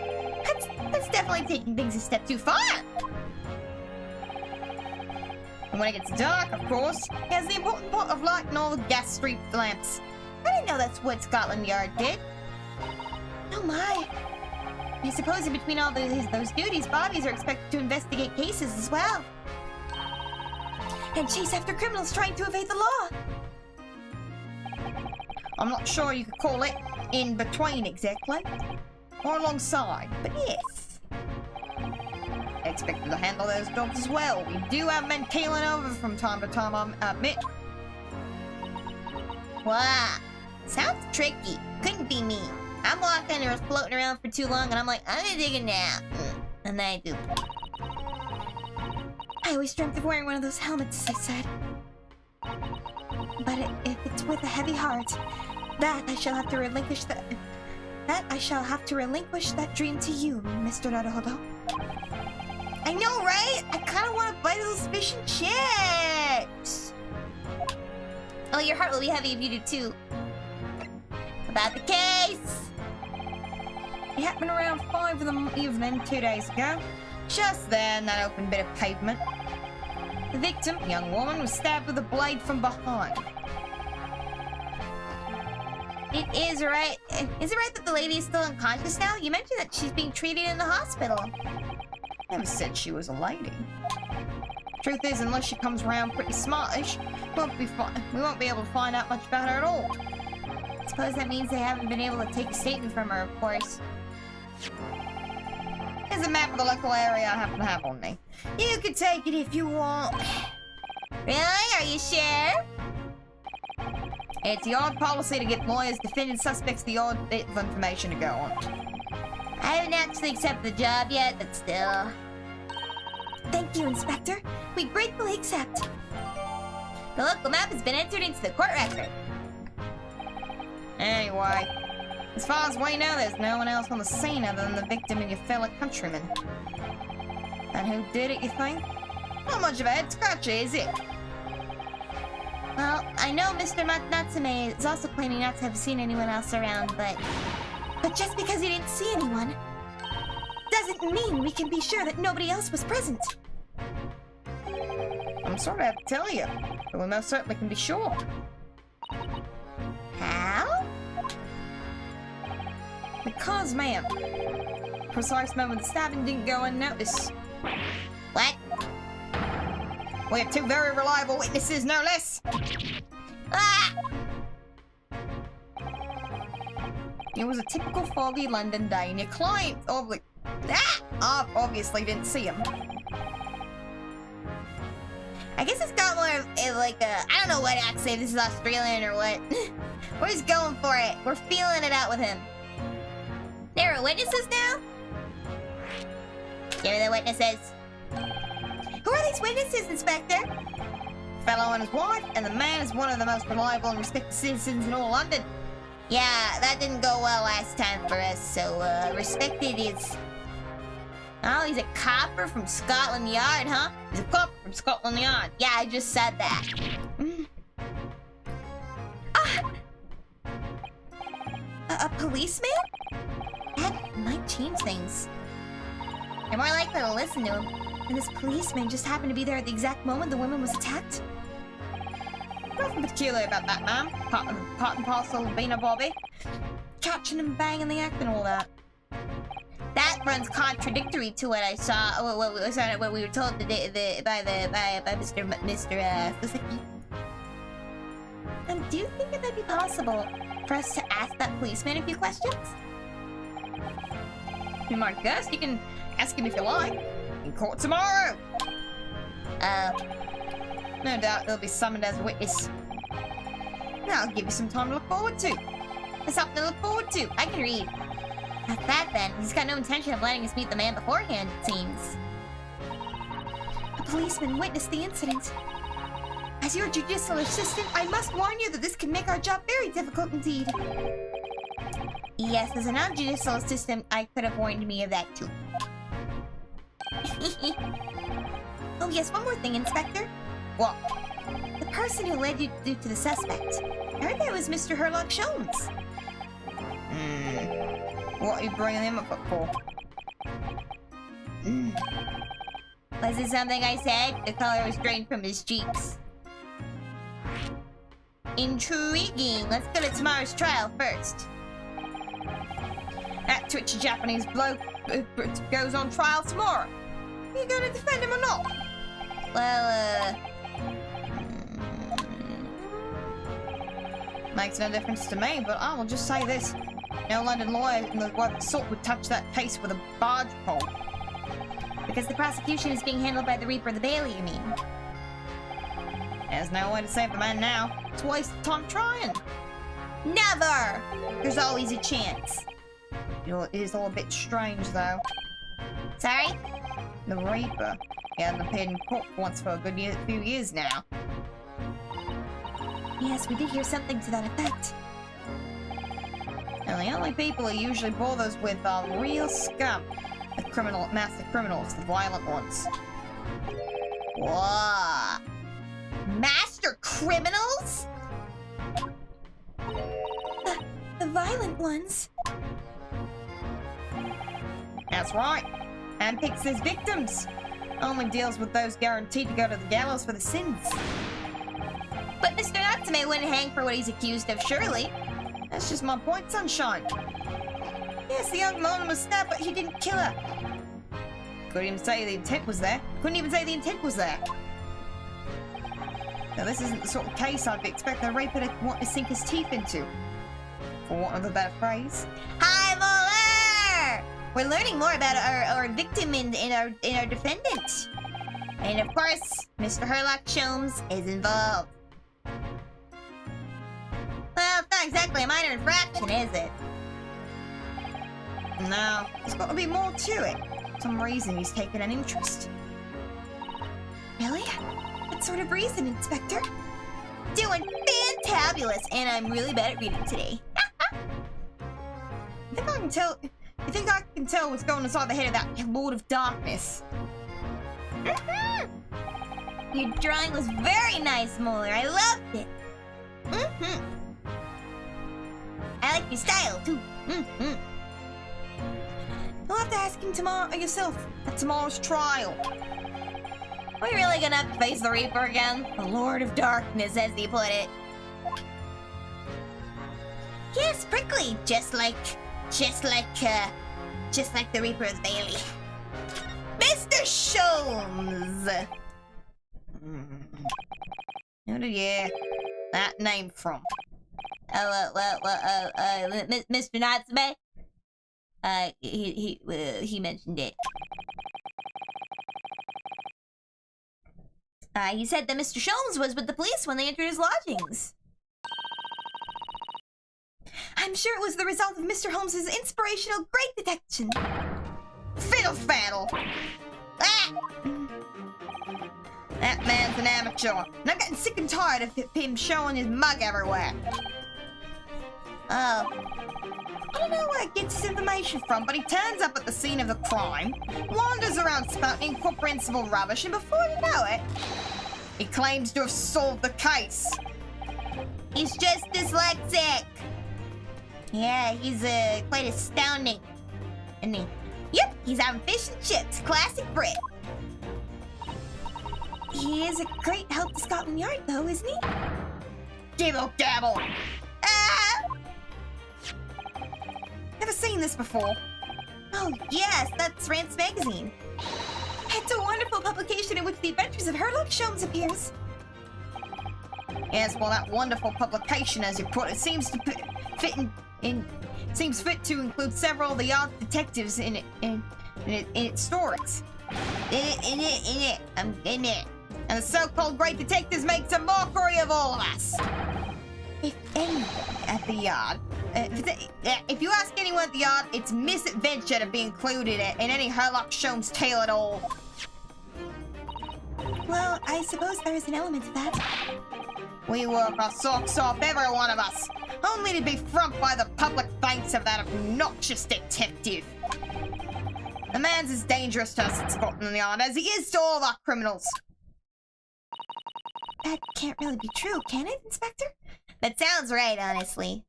That's definitely taking things a step too far. And when it gets dark, of course, he has the important part of lighting all the gas street lamps. I didn't know that's what Scotland Yard did. Oh my. I suppose in between all those duties, bodies are expected to investigate cases as well. And chase after criminals trying to evade the law. I'm not sure you could call it in between exactly. Or alongside, but yes. Expected to handle those jobs as well. We do have men keeling over from time to time, I admit. Wow. Sounds tricky. Couldn't be me. I'm walking or floating around for too long and I'm like, I'm gonna dig a nap. And then I do. I always dreamt of wearing one of those helmets, I said. But if it's with a heavy heart, I shall have to relinquish that dream to you, Mr. Naruhodo. I know, right? I kind of want to buy those fish and chips. Oh, your heart will be heavy if you do too. About the case. It happened around 5 in the evening 2 days ago. Just there in that open bit of pavement. The victim, a young woman, was stabbed with a blade from behind. Is it right that the lady is still unconscious now? You mentioned that she's being treated in the hospital. Never said she was a lady. Truth is, unless she comes around pretty smartish, we won't be able to find out much about her at all. Suppose that means they haven't been able to take a statement from her, of course. Here's a map of the local area I happen to have on me. You can take it if you want. Really? Are you sure? It's the odd policy to get lawyers defending suspects the odd bit of information to go on. I haven't actually accepted the job yet, but still. Thank you, Inspector. We gratefully accept. The local map has been entered into the court record. Anyway, as far as we know, there's no one else on the scene other than the victim and your fellow countrymen. And who did it, you think? Not much of a head scratcher, is it? Well, I know Mr. Natsume is also claiming not to have seen anyone else around, but just because he didn't see anyone doesn't mean we can be sure that nobody else was present. I'm sorry to have to tell you, but we most certainly can be sure. How? Because, ma'am, the precise moment of the stabbing didn't go unnoticed. What? We have 2 very reliable witnesses, no less. Ah! It was a typical foggy London day, and your client obviously didn't see him. I guess it's got more of like a, I don't know what accent, this is Australian or what. We're just going for it. We're feeling it out with him. There are witnesses now? Give me the witnesses. Who are these witnesses, Inspector? Fellow and his wife, and the man is one of the most reliable and respected citizens in all London. Yeah, that didn't go well last time for us, so, respected is... Oh, he's a copper from Scotland Yard, huh? He's a copper from Scotland Yard. Yeah, I just said that. A policeman? That might change things. You're more likely to listen to him. And this policeman just happened to be there at the exact moment the woman was attacked? Nothing peculiar about that, ma'am. Part and parcel of being a bobby. Catching and banging the act and all that. That runs contradictory to what I saw, what we were told by Mr. Fusaki. Do you think it might be possible for us to ask that policeman a few questions? You might guess. You can ask him if you like. In court tomorrow. No doubt he'll be summoned as a witness. That'll give you some time to look forward to. There's something to look forward to. I can read. Not that then. He's got no intention of letting us meet the man beforehand, it seems. A policeman witnessed the incident. As your judicial assistant, I must warn you that this can make our job very difficult indeed. Yes, as a non-judicial assistant, I could have warned me of that too. Oh yes, one more thing, Inspector. What? The person who led you to the suspect. I heard that was Mr. Herlock Sholmes. What are you bringing him up for? Was it something I said? The color was drained from his cheeks. Intriguing. Let's go to tomorrow's trial first. twitchy Japanese bloke goes on trial tomorrow. Are you gonna defend him or not? Well, makes no difference to me, but I will just say this. No London lawyer in the worth of salt would touch that case with a barge pole. Because the prosecution is being handled by the Reaper of the Bailey, you mean? There's no way to save the man now. It's a waste of time trying. Never! There's always a chance. You know, it is all a bit strange, though. Sorry? The Reaper. He hasn't appeared in court once for a good few years now. Yes, we did hear something to that effect. And the only people he usually bothers with are real scum. The master criminals, the violent ones. Whoa. Master criminals? The violent ones? That's right. And picks his victims. Only deals with those guaranteed to go to the gallows for the sins. But Mr. Natsume wouldn't hang for what he's accused of, surely. That's just my point, sunshine. Yes, the young woman was stabbed, but he didn't kill her. Couldn't even say the intent was there. Now, this isn't the sort of case I'd expect the Reaper to want to sink his teeth into. For want of a better phrase. Hi, Moller! We're learning more about our victim and our defendant. And of course, Mr. Herlock Sholmes is involved. Well, it's not exactly a minor infraction, is it? No, there's got to be more to it. For some reason he's taken an interest. Really? What sort of reason, Inspector? Doing fantabulous, and I'm really bad at reading today. You think I can tell what's going inside the head of that Lord of Darkness? Your drawing was very nice, Moeller. I loved it. I like your style, too. You'll have to ask him tomorrow yourself at tomorrow's trial. Are we really gonna have to face the Reaper again? The Lord of Darkness, as he put it. Yes, prickly, just like the Reaper of the Bailey. Mr. Sholmes! Who did you hear that name from? Mr. Natsume? He mentioned it. He said that Mr. Sholmes was with the police when they entered his lodgings. I'm sure it was the result of Mr. Holmes's inspirational great detection. Fiddle faddle! Ah! That man's an amateur, and I'm getting sick and tired of him showing his mug everywhere. Oh. I don't know where he gets his information from, but he turns up at the scene of the crime, wanders around spouting incomprehensible rubbish, and before you know it, he claims to have solved the case. He's just dyslexic. Yeah, he's quite astounding. And yep, he's having fish and chips, classic Brit. He is a great help to Scotland Yard, though, isn't he? Dibble dabble. Ah! Never seen this before. Oh, yes, that's Rance Magazine. It's a wonderful publication in which the adventures of Herlock Sholmes appears. Yes, well, that wonderful publication, as you put it, seems to seems fit to include several of the Yard detectives in its stories. In it. And the so-called great detectives makes a mockery of all of us. If anyone at the Yard, if you ask anyone at the Yard, it's misadventure to be included in any Herlock Sholmes tale at all. Well, I suppose there is an element to that. We work our socks off, every one of us, only to be frumped by the public thanks of that obnoxious detective. The man's as dangerous to us at Scotland Yard as he is to all our criminals. That can't really be true, can it, Inspector? That sounds right, honestly.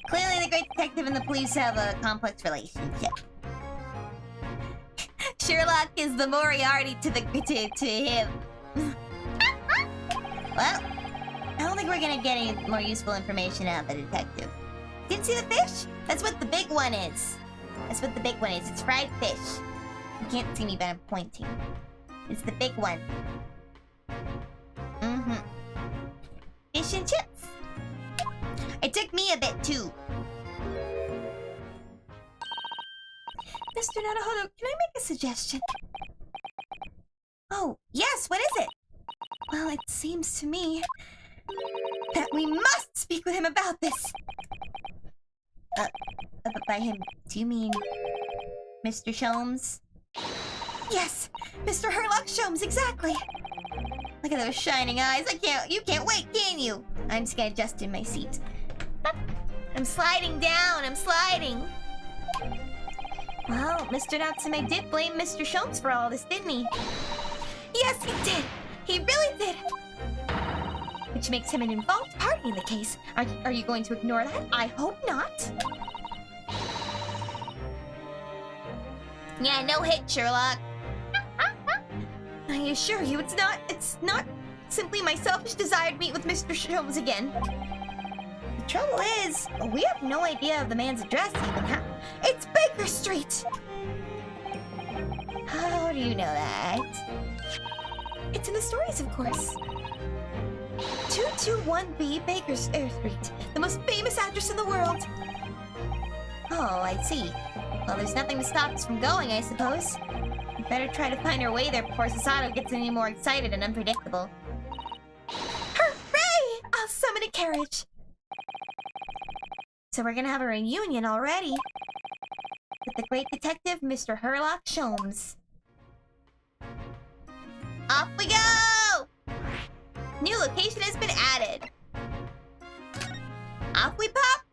Clearly the great detective and the police have a complex relationship. Sherlock is the Moriarty to him. Well, I don't think we're gonna get any more useful information out of the detective. Didn't see the fish? That's what the big one is. That's what the big one is. It's fried fish. You can't see me, but I'm pointing. It's the big one. Mm-hmm. Fish and chips. It took me a bit too. Mr. Naruhodo, can I make a suggestion? Oh, yes, what is it? Well, it seems to me that we must speak with him about this. By him, do you mean Mr. Sholmes? Yes, Mr. Herlock Sholmes, exactly. Look at those shining eyes. You can't wait, can you? I'm just gonna adjust in my seat. I'm sliding down, I'm sliding. Well, Mr. Natsume did blame Mr. Sholmes for all this, didn't he? Yes, he did. He really did. Which makes him an involved party in the case. Are you going to ignore that? I hope not. Yeah, no hit, Sherlock. I assure you, it's not simply my selfish desire to meet with Mr. Sholmes again. The trouble is, we have no idea of the man's address even. It's Baker Street! How do you know that? It's in the stories, of course. 221B Baker Street, the most famous address in the world. Oh, I see. Well, there's nothing to stop us from going, I suppose. We better try to find our way there before Sasato gets any more excited and unpredictable. Hooray! I'll summon a carriage. So we're gonna have a reunion already. With the great detective, Mr. Herlock Sholmes. Off we go! New location has been added. Off we pop!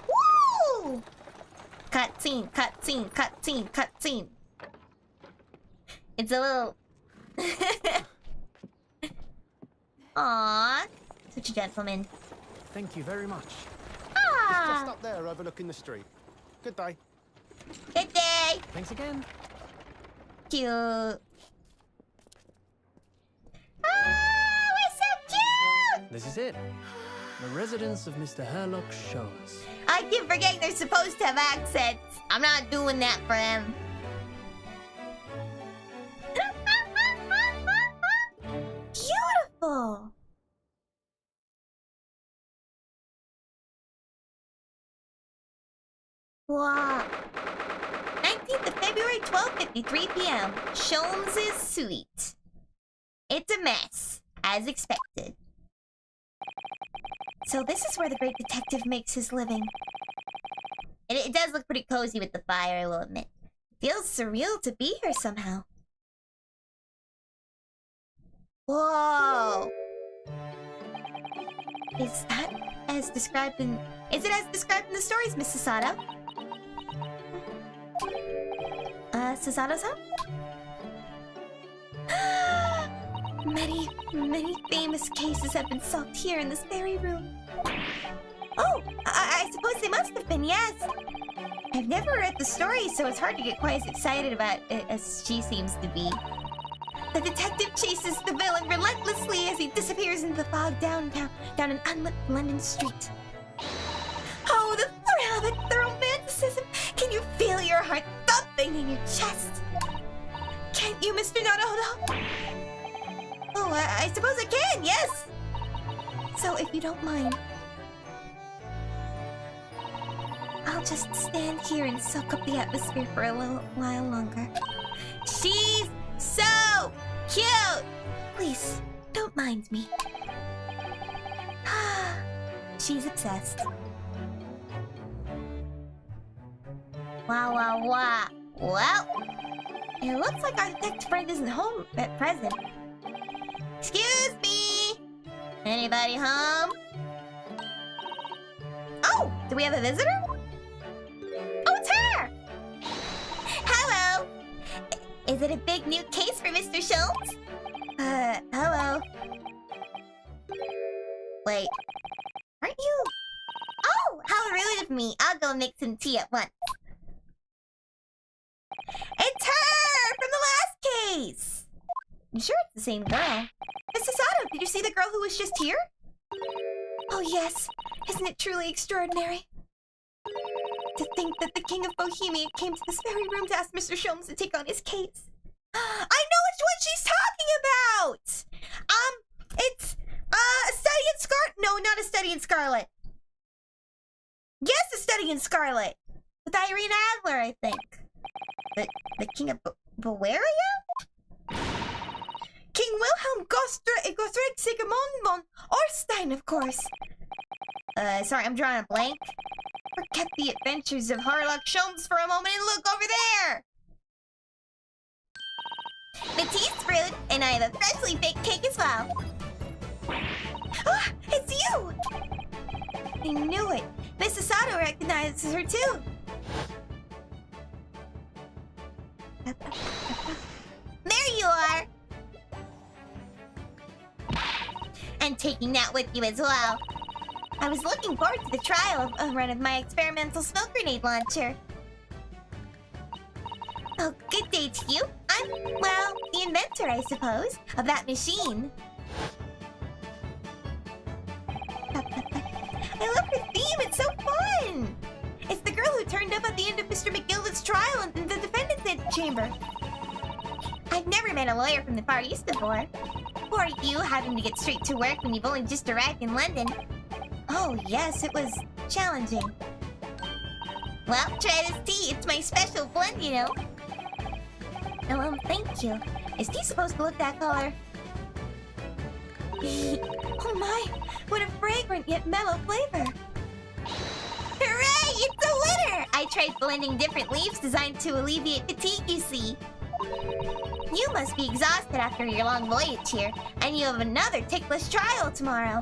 Woo! Cutscene, cutscene, cutscene, cutscene. It's a little... Aww. Such a gentleman. Thank you very much. Ah! Just up there overlooking the street. Good day. Good day! Thanks again. Cute. Oh, we're so cute! This is it. The residence of Mr. Herlock Sholmes. I keep forgetting they're supposed to have accents. I'm not doing that for them. Beautiful! Wow. 19th of February, 12:53 p.m. Sholmes' suite. It's a mess, as expected. So this is where the great detective makes his living. It does look pretty cozy with the fire, I will admit. It feels surreal to be here somehow. Whoa! Is that as described in... Is it as described in the stories, Miss Sasato? Sasato-san? Many famous cases have been solved here in this very room. Oh, I suppose they must have been, yes. I've never read the story, so it's hard to get quite as excited about it as she seems to be. The detective chases the villain relentlessly as he disappears into the fog down an unlit London street. Oh, the thrill of it, the romanticism! Can you feel your heart thumping in your chest? Can't you, Mr. Naruhodo? Oh, I suppose I can, yes! So, if you don't mind, I'll just stand here and soak up the atmosphere for a little while longer. She's so cute! Please, don't mind me. She's obsessed. Wow. Well, it looks like our detective friend isn't home at present. Excuse me! Anybody home? Oh, do we have a visitor? Oh, it's her! Hello! Is it a big new case for Mr. Sholmes? Hello. Wait. Aren't you? Oh, how rude of me. I'll go make some tea at once. It's her! From the last case! I'm sure it's the same girl. Miss Sasato, did you see the girl who was just here? Oh yes, isn't it truly extraordinary? To think that the King of Bohemia came to this very room to ask Mr. Sholmes to take on his case. I know it's what she's talking about! It's, A Study in Scarlet. No, not A Study in Scarlet. Yes, A Study in Scarlet. With Irene Adler, I think. The King of Bavaria? King Wilhelm Gotthard Sigismund von Orstein, of course. Sorry, I'm drawing a blank. Forget the adventures of Harlock Sholmes for a moment and look over there! The tea's brewed, and I have a freshly baked cake as well. Ah, it's you! I knew it. Miss Sato recognizes her too. There you are! And taking that with you as well. I was looking forward to the trial run of my experimental smoke grenade launcher. Oh, good day to you. I'm, well, the inventor, I suppose, of that machine. I love the theme, it's so fun! It's the girl who turned up at the end of Mr. McGillicud's trial in the defendant's antechamber. I've never met a lawyer from the Far East before. Or you having to get straight to work when you've only just arrived in London. Oh, yes, it was challenging. Well, try this tea. It's my special blend, you know. Oh, thank you. Is tea supposed to look that color? Oh my, what a fragrant yet mellow flavor. Hooray, it's a winner! I tried blending different leaves designed to alleviate fatigue, you see. You must be exhausted after your long voyage here, and you have another ticklish trial tomorrow.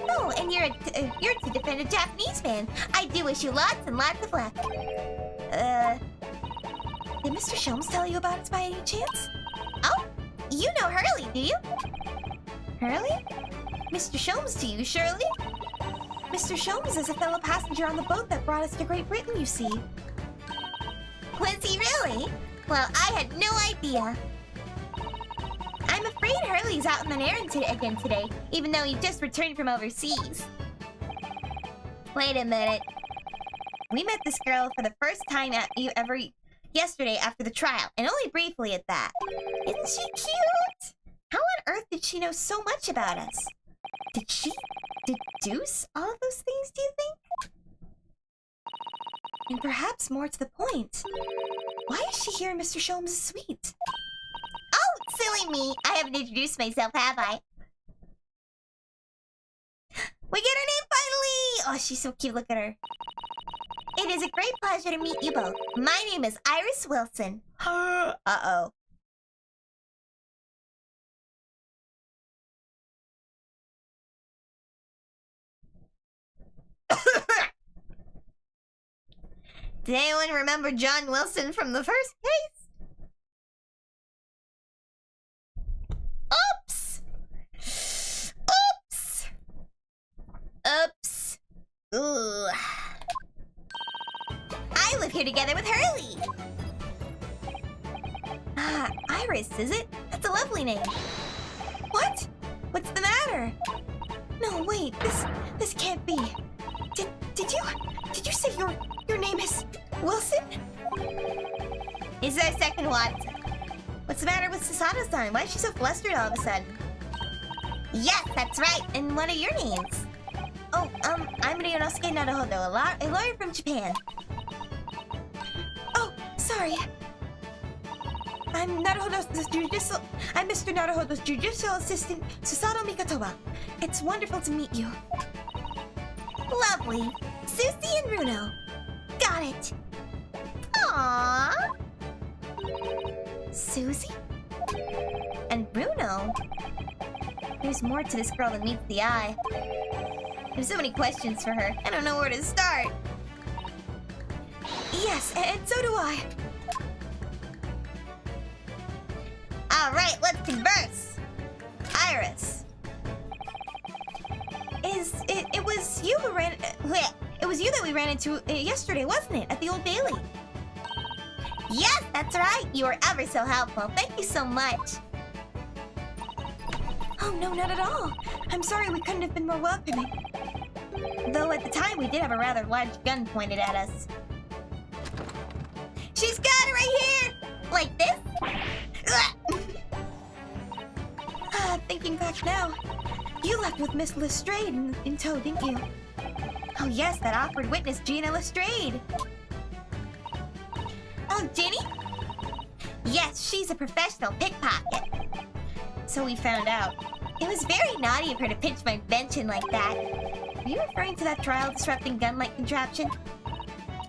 Oh, and you're to defend a Japanese man. I do wish you lots and lots of luck. Did Mr. Sholmes tell you about us by any chance? Oh, you know Hurley, do you? Hurley? Mr. Sholmes to you, surely? Mr. Sholmes is a fellow passenger on the boat that brought us to Great Britain, you see. Was he really? Well, I had no idea. I'm afraid Hurley's out on an errand again today, even though he just returned from overseas. Wait a minute. We met this girl for the first time yesterday after the trial, and only briefly at that. Isn't she cute? How on earth did she know so much about us? Did she deduce all of those things, do you think? And perhaps more to the point, why is she here in Mr. Sholmes' suite? Oh, silly me! I haven't introduced myself, have I? We get her name finally! Oh, she's so cute, look at her. It is a great pleasure to meet you both. My name is Iris Wilson. Uh-oh. Did anyone remember John Wilson from the first case? Oops! Oops! Oops! Ooh. I live here together with Hurley! Ah, Iris, is it? That's a lovely name. What? What's the matter? No, wait, this can't be. Did you say your name is Wilson? Is there a second what? What's the matter with Susanoo-san? Why is she so flustered all of a sudden? Yes, that's right. And what are your names? Oh, I'm Ryunosuke Naruhodo, a lawyer from Japan. Oh, sorry. I'm Mr. Naruhodo's judicial assistant, Susanoo Mikatowa. It's wonderful to meet you. Lovely. Susie and Runo. Got it. Aww. Susie? And Bruno? There's more to this girl than meets the eye. There's so many questions for her. I don't know where to start. Yes, and so do I. Alright, let's converse. Iris. It was you who ran... It was you that we ran into yesterday, wasn't it? At the Old Bailey. Yes, that's right. You were ever so helpful. Thank you so much. Oh, no, not at all. I'm sorry we couldn't have been more welcoming. Though at the time we did have a rather large gun pointed at us. She's got it right here! Like this? Thinking back now, you left with Miss Lestrade in tow, didn't you? Oh yes, that awkward witness, Gina Lestrade. Oh, Ginny? Yes, she's a professional pickpocket. So we found out. It was very naughty of her to pinch my invention like that. Are you referring to that trial-disrupting gun-like contraption?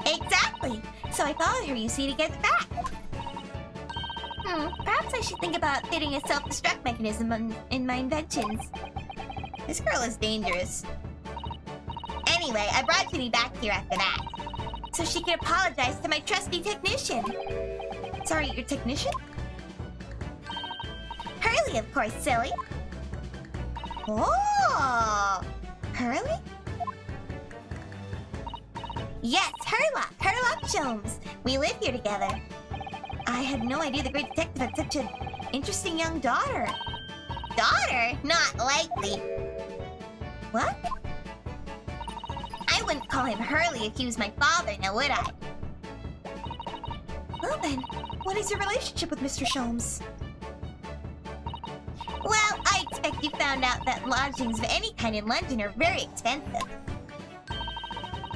Exactly! So I followed her, you see, to get it back. Perhaps I should think about fitting a self-destruct mechanism in my inventions. This girl is dangerous. Anyway, I brought Ginny back here after that, so she could apologize to my trusty technician. Sorry, your technician? Hurley, of course, silly. Oh! Hurley? Yes, Herlock Sholmes. We live here together. I had no idea the great detective had such an interesting young daughter. Daughter? Not likely. What? I wouldn't call him Hurley if he was my father, now would I? Well then, what is your relationship with Mr. Sholmes? Well, I expect you found out that lodgings of any kind in London are very expensive.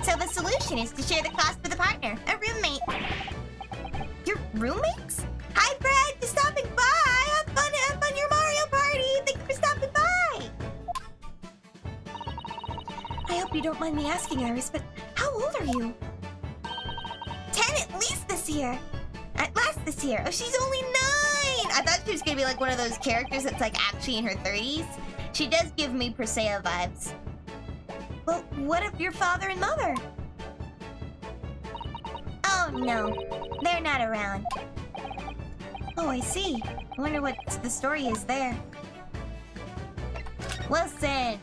So the solution is to share the cost with a partner, a roommate. Your roommates? Hi, Fred! Just stopping by! Have fun your Mario party! Thank you for stopping by! I hope you don't mind me asking, Iris, but how old are you? 10 at least this year! At last this year. Oh, she's only 9! I thought she was gonna be like one of those characters that's like actually in her 30s. She does give me Persea vibes. Well, what of your father and mother? Oh, no. They're not around. Oh, I see. I wonder what the story is there. Wilson!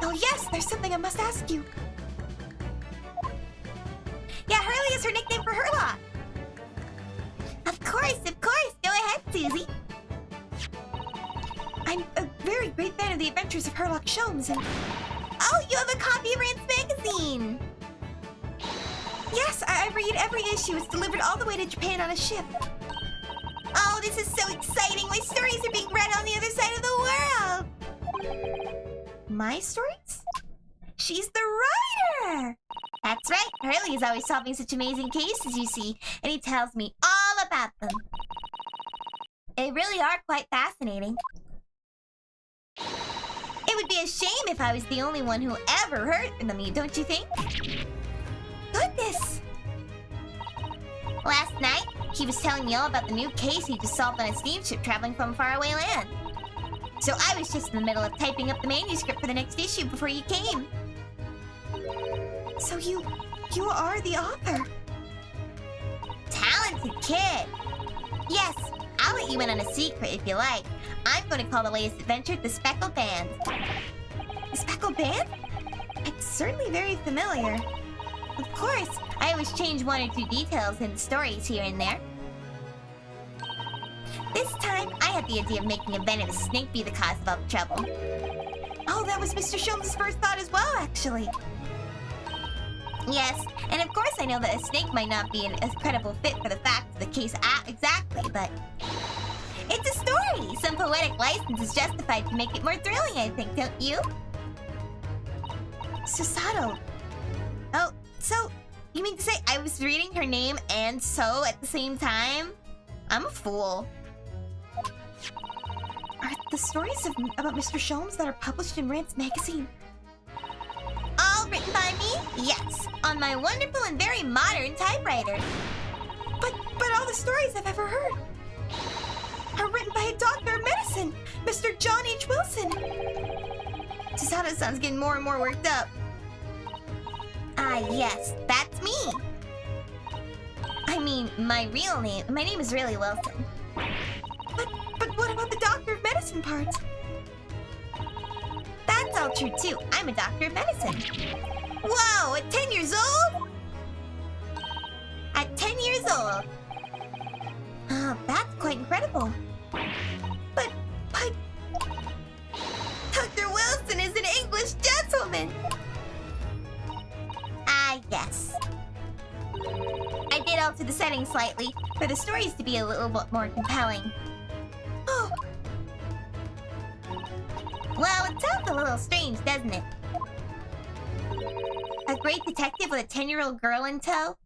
Oh, yes! There's something I must ask you. Yeah, Hurley is her nickname for Herlock. Of course! Go ahead, Susie. I'm a very great fan of the adventures of Herlock Sholmes and... Oh, you have a copy of Rand's magazine! Yes, I read every issue. It's delivered all the way to Japan on a ship. Oh, this is so exciting! My stories are being read on the other side of the world! My stories? She's the writer! That's right. Hurley is always solving such amazing cases, you see, and he tells me all about them. They really are quite fascinating. It would be a shame if I was the only one who ever heard from them, don't you think? Goodness! Last night, he was telling me all about the new case he just solved on a steamship traveling from faraway land. So I was just in the middle of typing up the manuscript for the next issue before you came. So you are the author? Talented kid! Yes, I'll let you in on a secret if you like. I'm going to call the latest adventure the Speckled Band. The Speckled Band? It's certainly very familiar. Of course, I always change 1 or 2 details in the stories here and there. This time, I had the idea of making a venomous snake be the cause of all the trouble. Oh, that was Mr. Sholmes' first thought as well, actually. Yes, and of course I know that a snake might not be a credible fit for the facts of the case exactly, but... It's a story! Some poetic license is justified to make it more thrilling, I think, don't you? Susato. Oh, so, you mean to say I was reading her name and so at the same time? I'm a fool. Are the stories about Mr. Sholmes that are published in Rand's magazine all written by me? Yes, on my wonderful and very modern typewriter. But all the stories I've ever heard are written by a doctor of medicine, Mr. John H. Wilson. Susato-san's getting more and more worked up. Ah, yes, that's me. I mean, my name is really Wilson. But what about the doctor of medicine part? That's all true too. I'm a doctor of medicine. Whoa, at 10 years old? At 10 years old. Oh, that's quite incredible. But alter the settings slightly for the stories to be a little bit more compelling. Oh. Well, it sounds a little strange, doesn't it? A great detective with a 10-year-old girl in tow?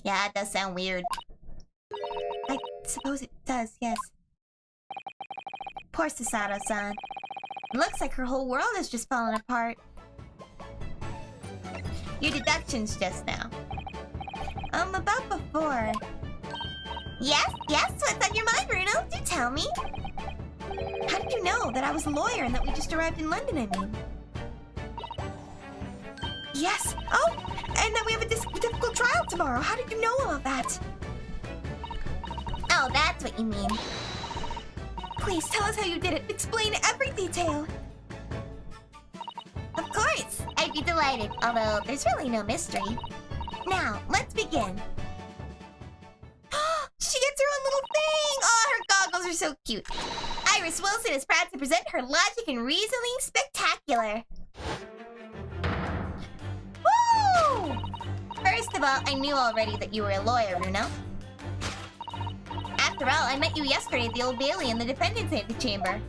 Yeah, it does sound weird. I suppose it does, yes. Poor Susato-san. It looks like her whole world has just fallen apart. Your deductions just now. About before. Yes? What's on your mind, Bruno? Do tell me. How did you know that I was a lawyer and that we just arrived in London, I mean? Yes. Oh, and that we have a difficult trial tomorrow. How did you know all of that? Oh, that's what you mean. Please tell us how you did it. Explain every detail. Of course. I'd be delighted, although there's really no mystery. Now, let's begin. She gets her own little thing! Oh, her goggles are so cute. Iris Wilson is proud to present her logic and reasoning spectacular. Woo! First of all, I knew already that you were a lawyer, Bruno. After all, I met you yesterday at the Old Bailey in the defendant's antechamber.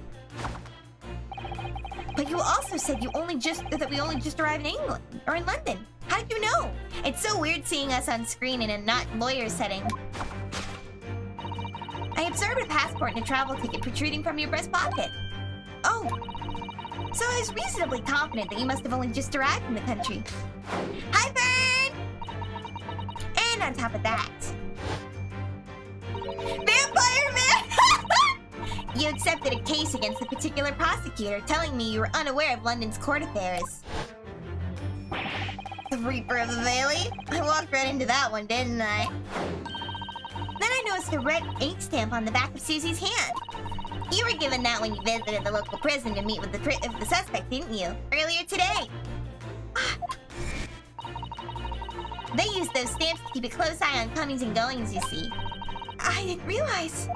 But you also said that we only just arrived in England or in London. How did you know? It's so weird seeing us on screen in a not lawyer setting. I observed a passport and a travel ticket protruding from your breast pocket. Oh, so I was reasonably confident that you must have only just arrived in the country. Hi, Bird! And on top of that, Vampire Man! You accepted a case against a particular prosecutor, telling me you were unaware of London's court affairs. The Reaper of the Valley? I walked right into that one, didn't I? Then I noticed a red ink stamp on the back of Susie's hand. You were given that when you visited the local prison to meet with the suspect, didn't you? Earlier today. They used those stamps to keep a close eye on comings and goings, you see. I didn't realize.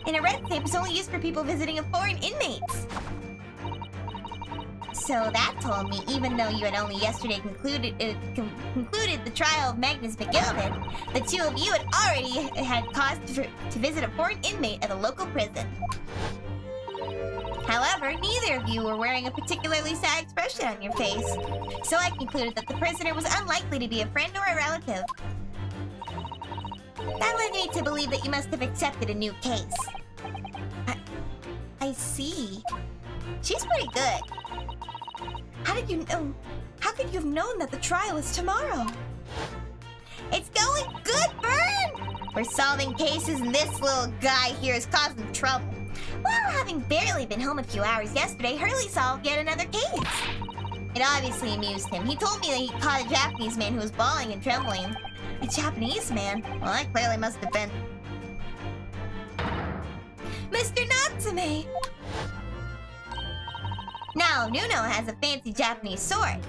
And a red stamp is only used for people visiting foreign inmates. So that told me, even though you had only yesterday concluded the trial of Magnus McGilvin, the two of you had already had cause to visit a foreign inmate at a local prison. However, neither of you were wearing a particularly sad expression on your face, so I concluded that the prisoner was unlikely to be a friend or a relative. That led me to believe that you must have accepted a new case. I see. She's pretty good. How did you know? How could you have known that the trial is tomorrow? It's going good, Vern! We're solving cases and this little guy here is causing trouble. Well, having barely been home a few hours yesterday, Hurley solved yet another case. It obviously amused him. He told me that he caught a Japanese man who was bawling and trembling. A Japanese man? Well, that clearly must have been Mr. Natsume! Now, Nuno has a fancy Japanese sword.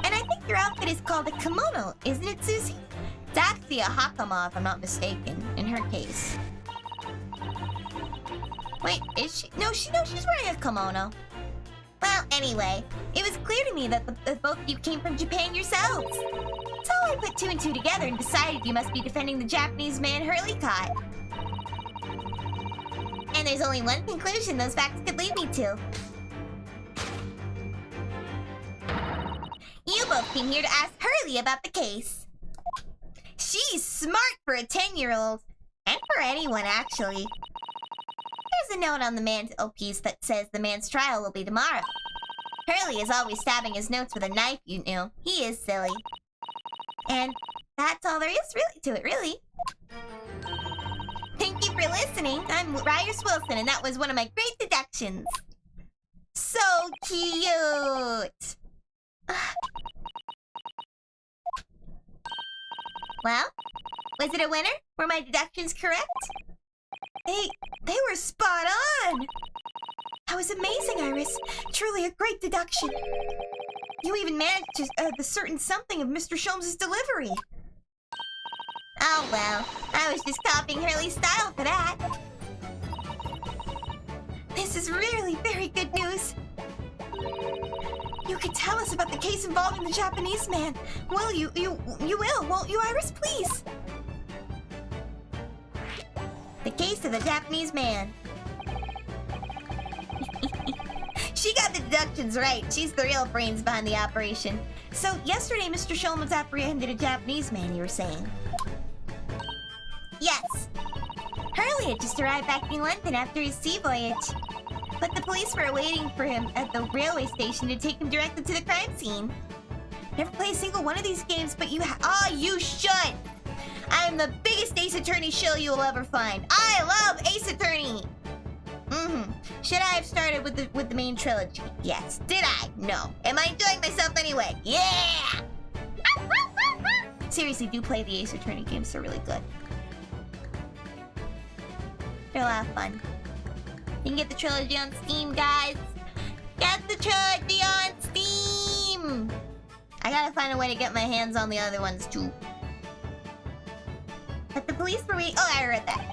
And I think your outfit is called a kimono, isn't it, Susie? It's actually a hakama, if I'm not mistaken, in her case. Wait, is she? No, she's wearing a kimono. Well, anyway, it was clear to me that both of you came from Japan yourselves. So I put two and two together and decided you must be defending the Japanese man Hurley caught. And there's only one conclusion those facts could lead me to. You both came here to ask Hurley about the case. She's smart for a 10-year-old. And for anyone, actually. There's a note on the mantelpiece that says the man's trial will be tomorrow. Hurley is always stabbing his notes with a knife, you know. He is silly. And that's all there is to it, really. Thank you for listening. I'm Ryers Wilson, and that was one of my great deductions. So cute! Well, was it a winner? Were my deductions correct? They were spot on! That was amazing, Iris. Truly a great deduction. You even managed to discern something of Mr. Sholmes' delivery. Oh well, I was just copying Hurley's style for that. This is really very good news. You could tell us about the case involving the Japanese man. Will you will, won't you, Iris? Please. The case of the Japanese man. She got the deductions right. She's the real brains behind the operation. So, yesterday, Mr. Shulman's apprehended a Japanese man, you were saying? Yes. Hurley had just arrived back in London after his sea voyage. But the police were waiting for him at the railway station to take him directly to the crime scene. Never play a single one of these games, but you you should! I am the biggest Ace Attorney shill you will ever find. I love Ace Attorney! Should I have started with the main trilogy? Yes. Did I? No. Am I enjoying myself anyway? Yeah! Seriously, do play the Ace Attorney games. They're really good. They're a lot of fun. You can get the trilogy on Steam, guys. Get the trilogy on Steam! I gotta find a way to get my hands on the other ones, too. But the police were waiting... Oh, I read that.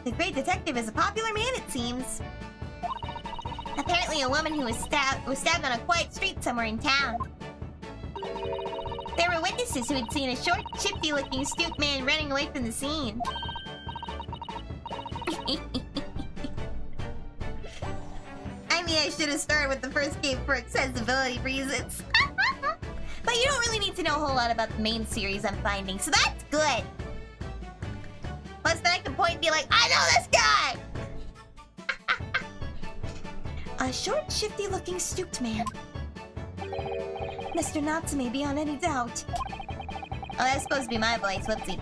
The great detective is a popular man, it seems. Apparently a woman who was stabbed on a quiet street somewhere in town. There were witnesses who had seen a short, shifty-looking, stooped man running away from the scene. I mean, I should have started with the first game for accessibility reasons. But you don't really need to know a whole lot about the main series I'm finding, so that's good. Plus, then I can point and be like, I know this guy! A short, shifty-looking, stooped man. Mr. Natsume, beyond any doubt. Oh, that's supposed to be my voice. Whoopsie.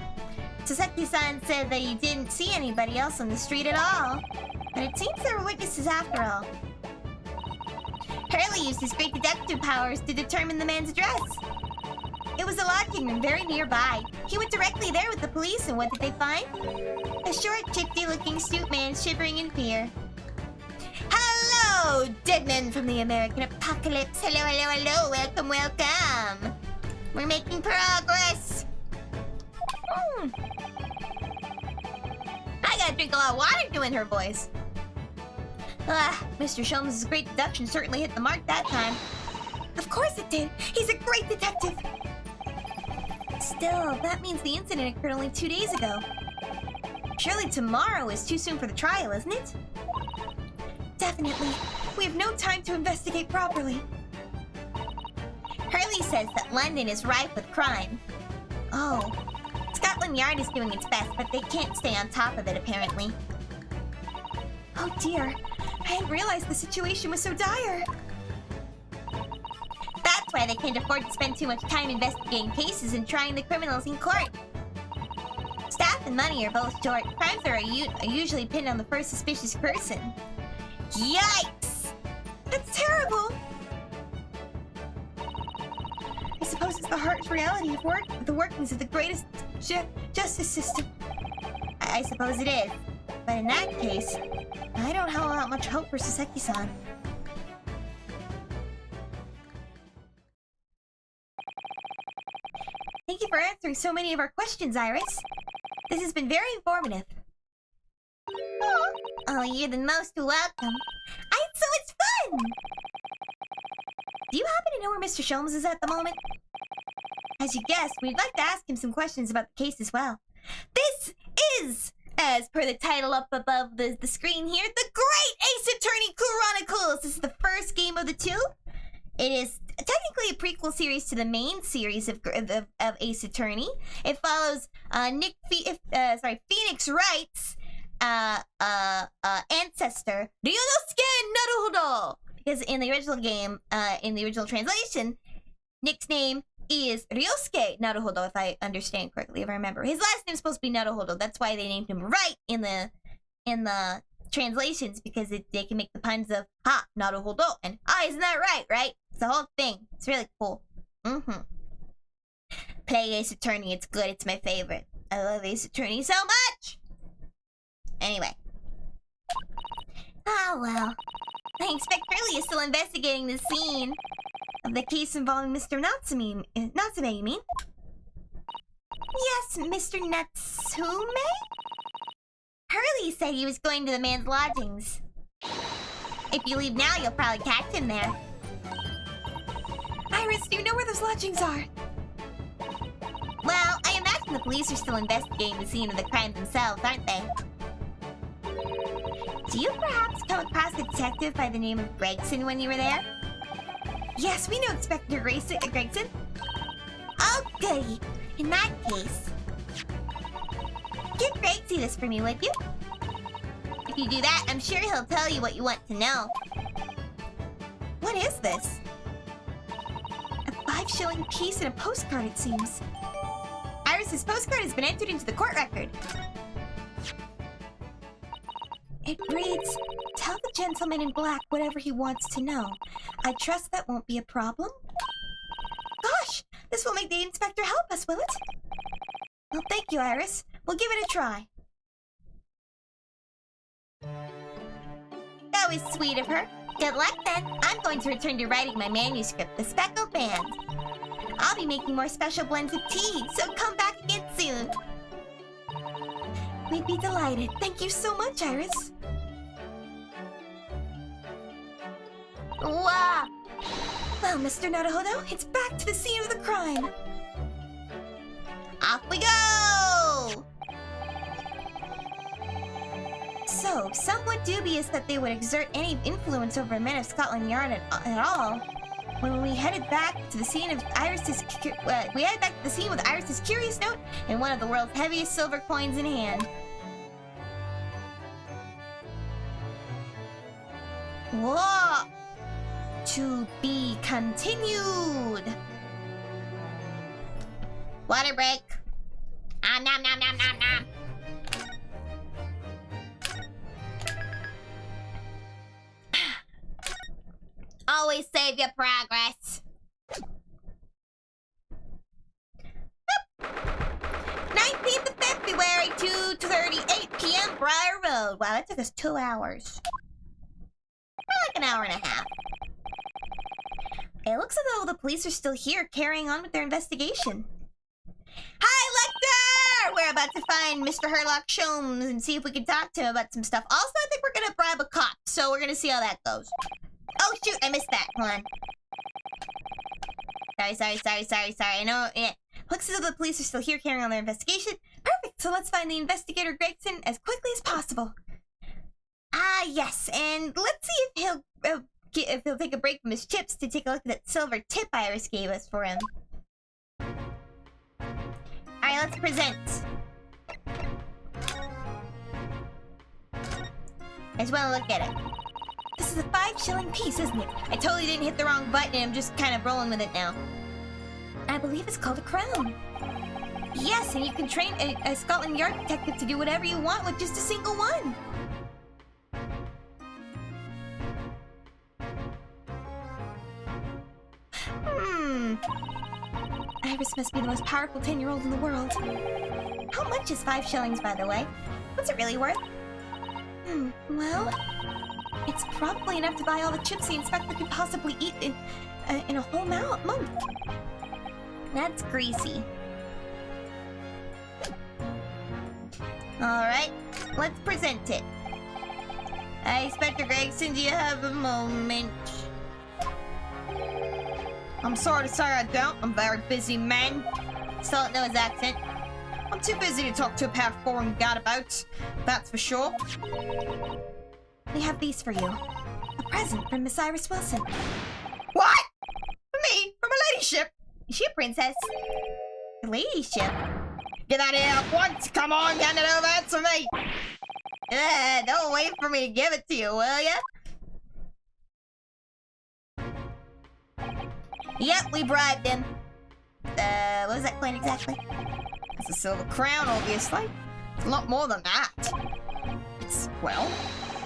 Saseki-san said that you didn't see anybody else on the street at all. But it seems there were witnesses after all. Hurley used his great deductive powers to determine the man's address. It was a lodging room very nearby. He went directly there with the police, and what did they find? A short, shifty-looking stooped man shivering in fear. Hello, dead men from the American apocalypse. Hello, hello, hello. Welcome, welcome. We're making progress. I gotta drink a lot of water doing her voice. Mr. Shulman's great deduction certainly hit the mark that time. Of course it did. He's a great detective. Still, that means the incident occurred only 2 days ago. Surely tomorrow is too soon for the trial, isn't it? Definitely. We have no time to investigate properly. Hurley says that London is rife with crime. Oh. Scotland Yard is doing its best, but they can't stay on top of it, apparently. Oh dear. I hadn't realized the situation was so dire. That's why they can't afford to spend too much time investigating cases and trying the criminals in court. Staff and money are both short. Crimes are usually pinned on the first suspicious person. Yikes! That's terrible! I suppose it's the harsh reality of the workings of the greatest justice system. I suppose it is. But in that case, I don't have much hope for Saseki-san. Thank you for answering so many of our questions, Iris. This has been very informative. Oh, you're the most welcome. So it's fun! Do you happen to know where Mr. Sholmes is at the moment? As you guessed, we'd like to ask him some questions about the case as well. This is, as per the title up above the screen here, The Great Ace Attorney Chronicles! This is the first game of the two. It is technically a prequel series to the main series of Ace Attorney. It follows Phoenix Wright's ancestor, Ryunosuke Naruhodo. Because in the original game, in the original translation, Nick's name is Ryosuke Naruhodo, if I understand correctly, if I remember. His last name's supposed to be Naruhodo. That's why they named him Wright in the translations, because they can make the puns of ha, Naruhodo, and isn't that right? It's the whole thing. It's really cool. Play Ace Attorney, it's good, it's my favorite. I love Ace Attorney so much! Anyway. Ah, well. I expect Hurley is still investigating the scene of the case involving Mr. Natsume, you mean? Yes, Mr. Natsume? Hurley said he was going to the man's lodgings. If you leave now, you'll probably catch him there. Iris, do you know where those lodgings are? Well, I imagine the police are still investigating the scene of the crime themselves, aren't they? Do you perhaps come across a detective by the name of Gregson when you were there? Yes, we know Inspector Gregson. Oh, goody. In that case, give Gregsy this for me, would you? If you do that, I'm sure he'll tell you what you want to know. What is this? A 5-shilling piece and a postcard, it seems. Iris's postcard has been entered into the court record. It reads, "Tell the gentleman in black whatever he wants to know. I trust that won't be a problem." Gosh, this will make the inspector help us, will it? Well, thank you, Iris. We'll give it a try. That was sweet of her. Good luck then. I'm going to return to writing my manuscript, The Speckle Band. I'll be making more special blends of tea, so come back again soon. We'd be delighted. Thank you so much, Iris. Wow! Well, Mr. Naruhodo, it's back to the scene of the crime. Off we go! So, somewhat dubious that they would exert any influence over men of Scotland Yard at all. When we headed back to the scene of Iris's, with Iris's curious note and one of the world's heaviest silver coins in hand. Whoa! To be continued. Water break. Nom nom nom nom nom. Always save your progress. 19th of February, 2:38 p.m. Briar Road. Wow, that took us 2 hours. Or like an hour and a half. It looks as though the police are still here carrying on with their investigation. Hi, Lecter! We're about to find Mr. Herlock Sholmes and see if we can talk to him about some stuff. Also, I think we're gonna bribe a cop, so we're gonna see how that goes. Oh, shoot, I missed that. Hold on. Sorry. I know, yeah. Looks as though the police are still here carrying on their investigation. Perfect, so let's find the investigator Gregson as quickly as possible. Ah, yes, and let's see if he'll take a break from his chips to take a look at that silver tip Iris gave us for him. Alright, let's present. I just want to look at it. This is a 5-shilling piece, isn't it? I totally didn't hit the wrong button and I'm just kind of rolling with it now. I believe it's called a crown. Yes, and you can train a Scotland Yard detective to do whatever you want with just a single one. Iris must be the most powerful 10-year-old in the world. How much is 5 shillings, by the way? What's it really worth? Well, it's probably enough to buy all the chips the inspector could possibly eat in a whole month. That's greasy. Alright, let's present it. Hey, Inspector Gregson, do you have a moment? I'm sorry to say I don't. I'm a very busy man. Still don't know his accent. I'm too busy to talk to a pair of foreign gadabouts, that's for sure. We have these for you. A present from Miss Iris Wilson. What? For me? From a ladyship? Is she a princess? A ladyship? Get that here at once! Come on, hand it over, answer me! Don't wait for me to give it to you, will ya? Yep, we bribed him. What was that coin exactly? It's a silver crown, obviously. It's a lot more than that. It's, well,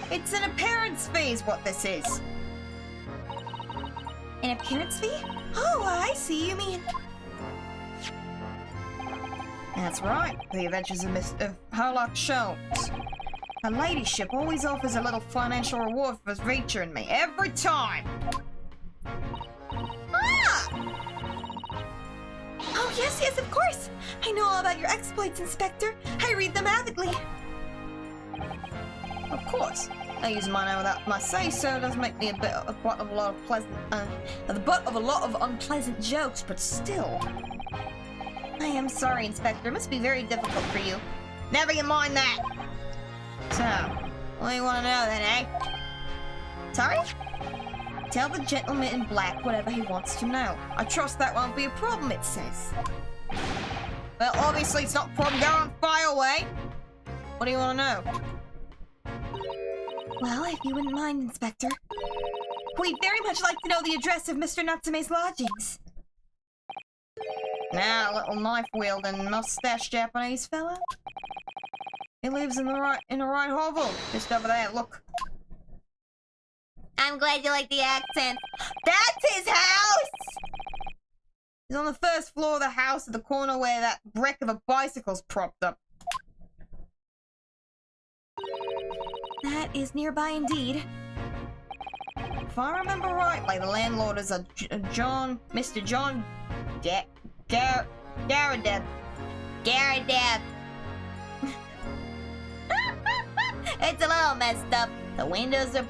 it's an appearance fee is what this is. An appearance fee? Oh, I see, you mean... That's right, the Adventures of Mr. Herlock Sholmes. Her ladyship always offers a little financial reward for featuring me, every time! Oh, yes, of course! I know all about your exploits, Inspector. I read them avidly. Of course. I use mine without my say-so. It does make me the butt of a lot of unpleasant jokes, but still. I am sorry, Inspector. It must be very difficult for you. Never you mind that. So, what do you want to know then, eh? Sorry? Tell the gentleman in black whatever he wants to know. I trust that won't be a problem, it says. Well, obviously it's not a problem. Go on, fire away. What do you want to know? Well, if you wouldn't mind, Inspector. We'd very much like to know the address of Mr. Natsume's lodgings. Now, little knife-wielding, mustache Japanese fella. He lives in the right hovel, just over there. Look. I'm glad you like the accent. That's his house! He's on the first floor of the house at the corner where that wreck of a bicycle's propped up. That is nearby indeed. If I remember rightly, the landlord is Mr. John Garadeb. Garadeb. It's a little messed up. The windows are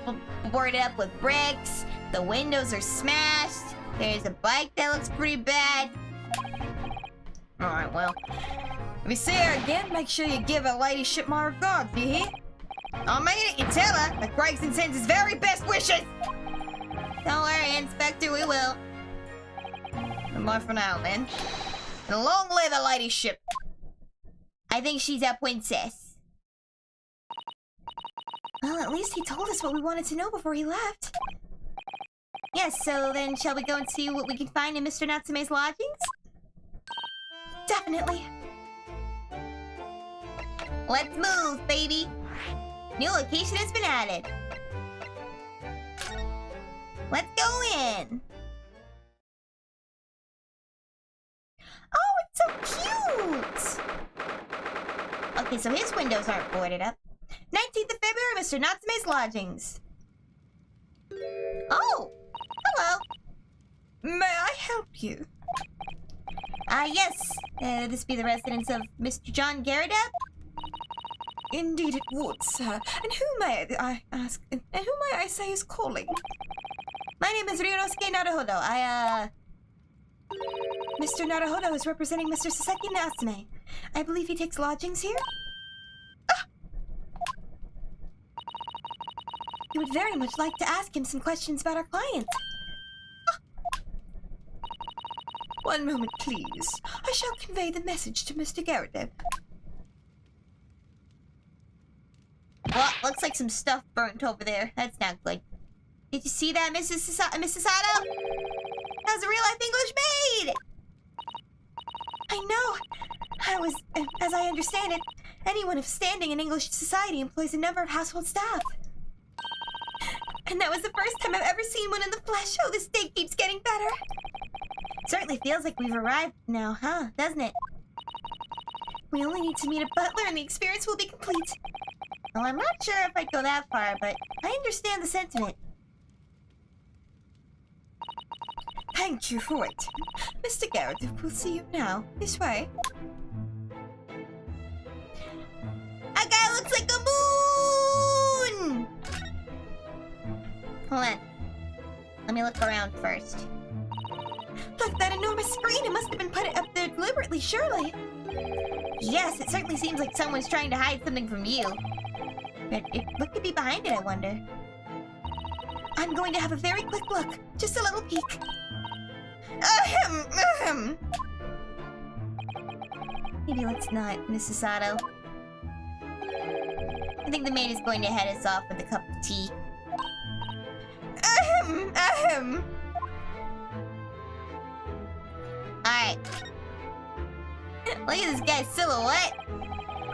boarded up with bricks. The windows are smashed. There's a bike that looks pretty bad. Alright, well. If you see her again, make sure you give her ladyship my regards, do you hear? I mean it, you tell her that Gregson sends his very best wishes! Don't worry, Inspector, we will. Goodbye for now, then. And long live her ladyship! I think she's a princess. Well, at least he told us what we wanted to know before he left. Yes, so then shall we go and see what we can find in Mr. Natsume's lodgings? Definitely. Let's move, baby. New location has been added. Let's go in. Oh, it's so cute! Okay, so his windows aren't boarded up. 19th of February, Mr. Natsume's lodgings. Oh, hello. May I help you? Yes. This be the residence of Mr. John Garadeb? Indeed it would, sir. And who may I ask? And who may I say is calling? My name is Ryunosuke Naruhodo. Mr. Naruhodo is representing Mr. Saseki Natsume. I believe he takes lodgings here? We would very much like to ask him some questions about our client. One moment, please. I shall convey the message to Mr. Garadeb. Well, looks like some stuff burnt over there. That's not good. Did you see that, Mrs. Sato? How's a real-life English maid? I know. As I understand it, anyone of standing in English society employs a number of household staff. And that was the first time I've ever seen one in the flesh. Oh, this day keeps getting better. Certainly feels like we've arrived now, huh? Doesn't it? We only need to meet a butler and the experience will be complete. Well, I'm not sure if I'd go that far, but I understand the sentiment. Thank you for waiting. Mr. Garadeb will see you now. This way. A guy looks like a moon! Hold on. Let me look around first. Look, that enormous screen! It must have been put up there deliberately, surely. Yes, it certainly seems like someone's trying to hide something from you. But what could be behind it, I wonder? I'm going to have a very quick look. Just a little peek. Ahem. Maybe let's not, Mrs. Sato. I think the maid is going to head us off with a cup of tea. Ahem. Alright. Look at this guy's silhouette.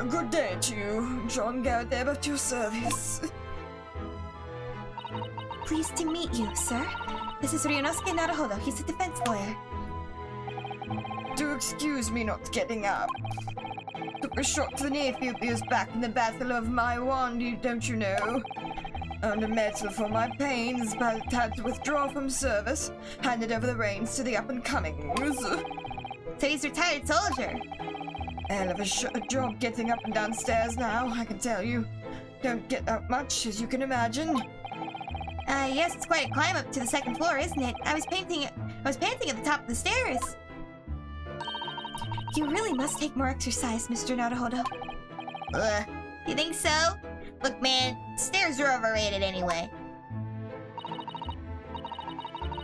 Good day to you, John Garadeb, at your service. Pleased to meet you, sir. This is Ryunosuke Naruhodo. He's a defense lawyer. Do excuse me not getting up. Took a shot to the knee a few years back in the Battle of my wand, don't you know? Earned a medal for my pains, but had to withdraw from service. Handed over the reins to the up-and-comings. So he's a retired soldier. Hell of a job getting up and downstairs now, I can tell you. don't get up much, as you can imagine. Yes, it's quite a climb up to the second floor, isn't it? I was panting at the top of the stairs. You really must take more exercise, Mr. Naruhodo. You think so? Look, man, stairs are overrated anyway.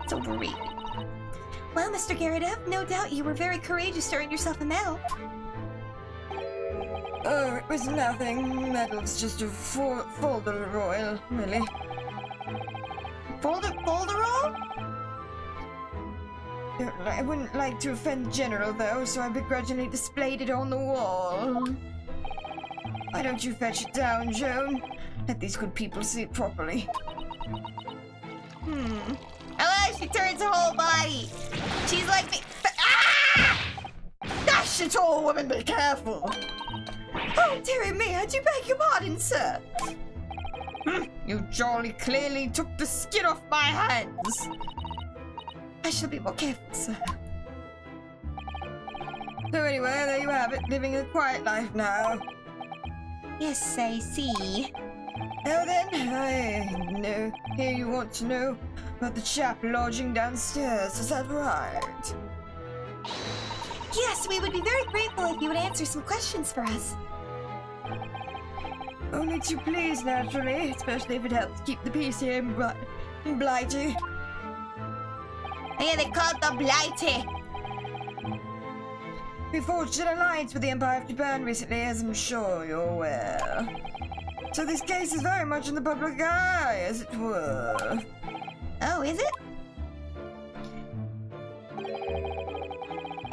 It's overrated. Well, Mr. Gyaradev, no doubt you were very courageous to earn yourself a medal. Oh, it was nothing. Medal's just a folder royal, really. Folderol? I wouldn't like to offend the General, though, so I begrudgingly displayed it on the wall. Why don't you fetch it down, Joan? Let these good people see it properly. Oh, she turns her whole body. She's like me. Ah! Dash it all, woman, be careful! Oh, dearie me, I do beg your pardon, sir. You jolly clearly took the skin off my hands. I shall be more careful, sir. So anyway, there you have it, living a quiet life now. Yes, I see. Now then, I know. Here you want to know about the chap lodging downstairs, is that right? Yes, we would be very grateful if you would answer some questions for us. Only too pleased, naturally, especially if it helps keep the peace here in Blighty. Yeah, they call it the Blighty. We forged an alliance with the Empire of Japan recently, as I'm sure you're aware. So this case is very much in the public eye, as it were. Oh, is it?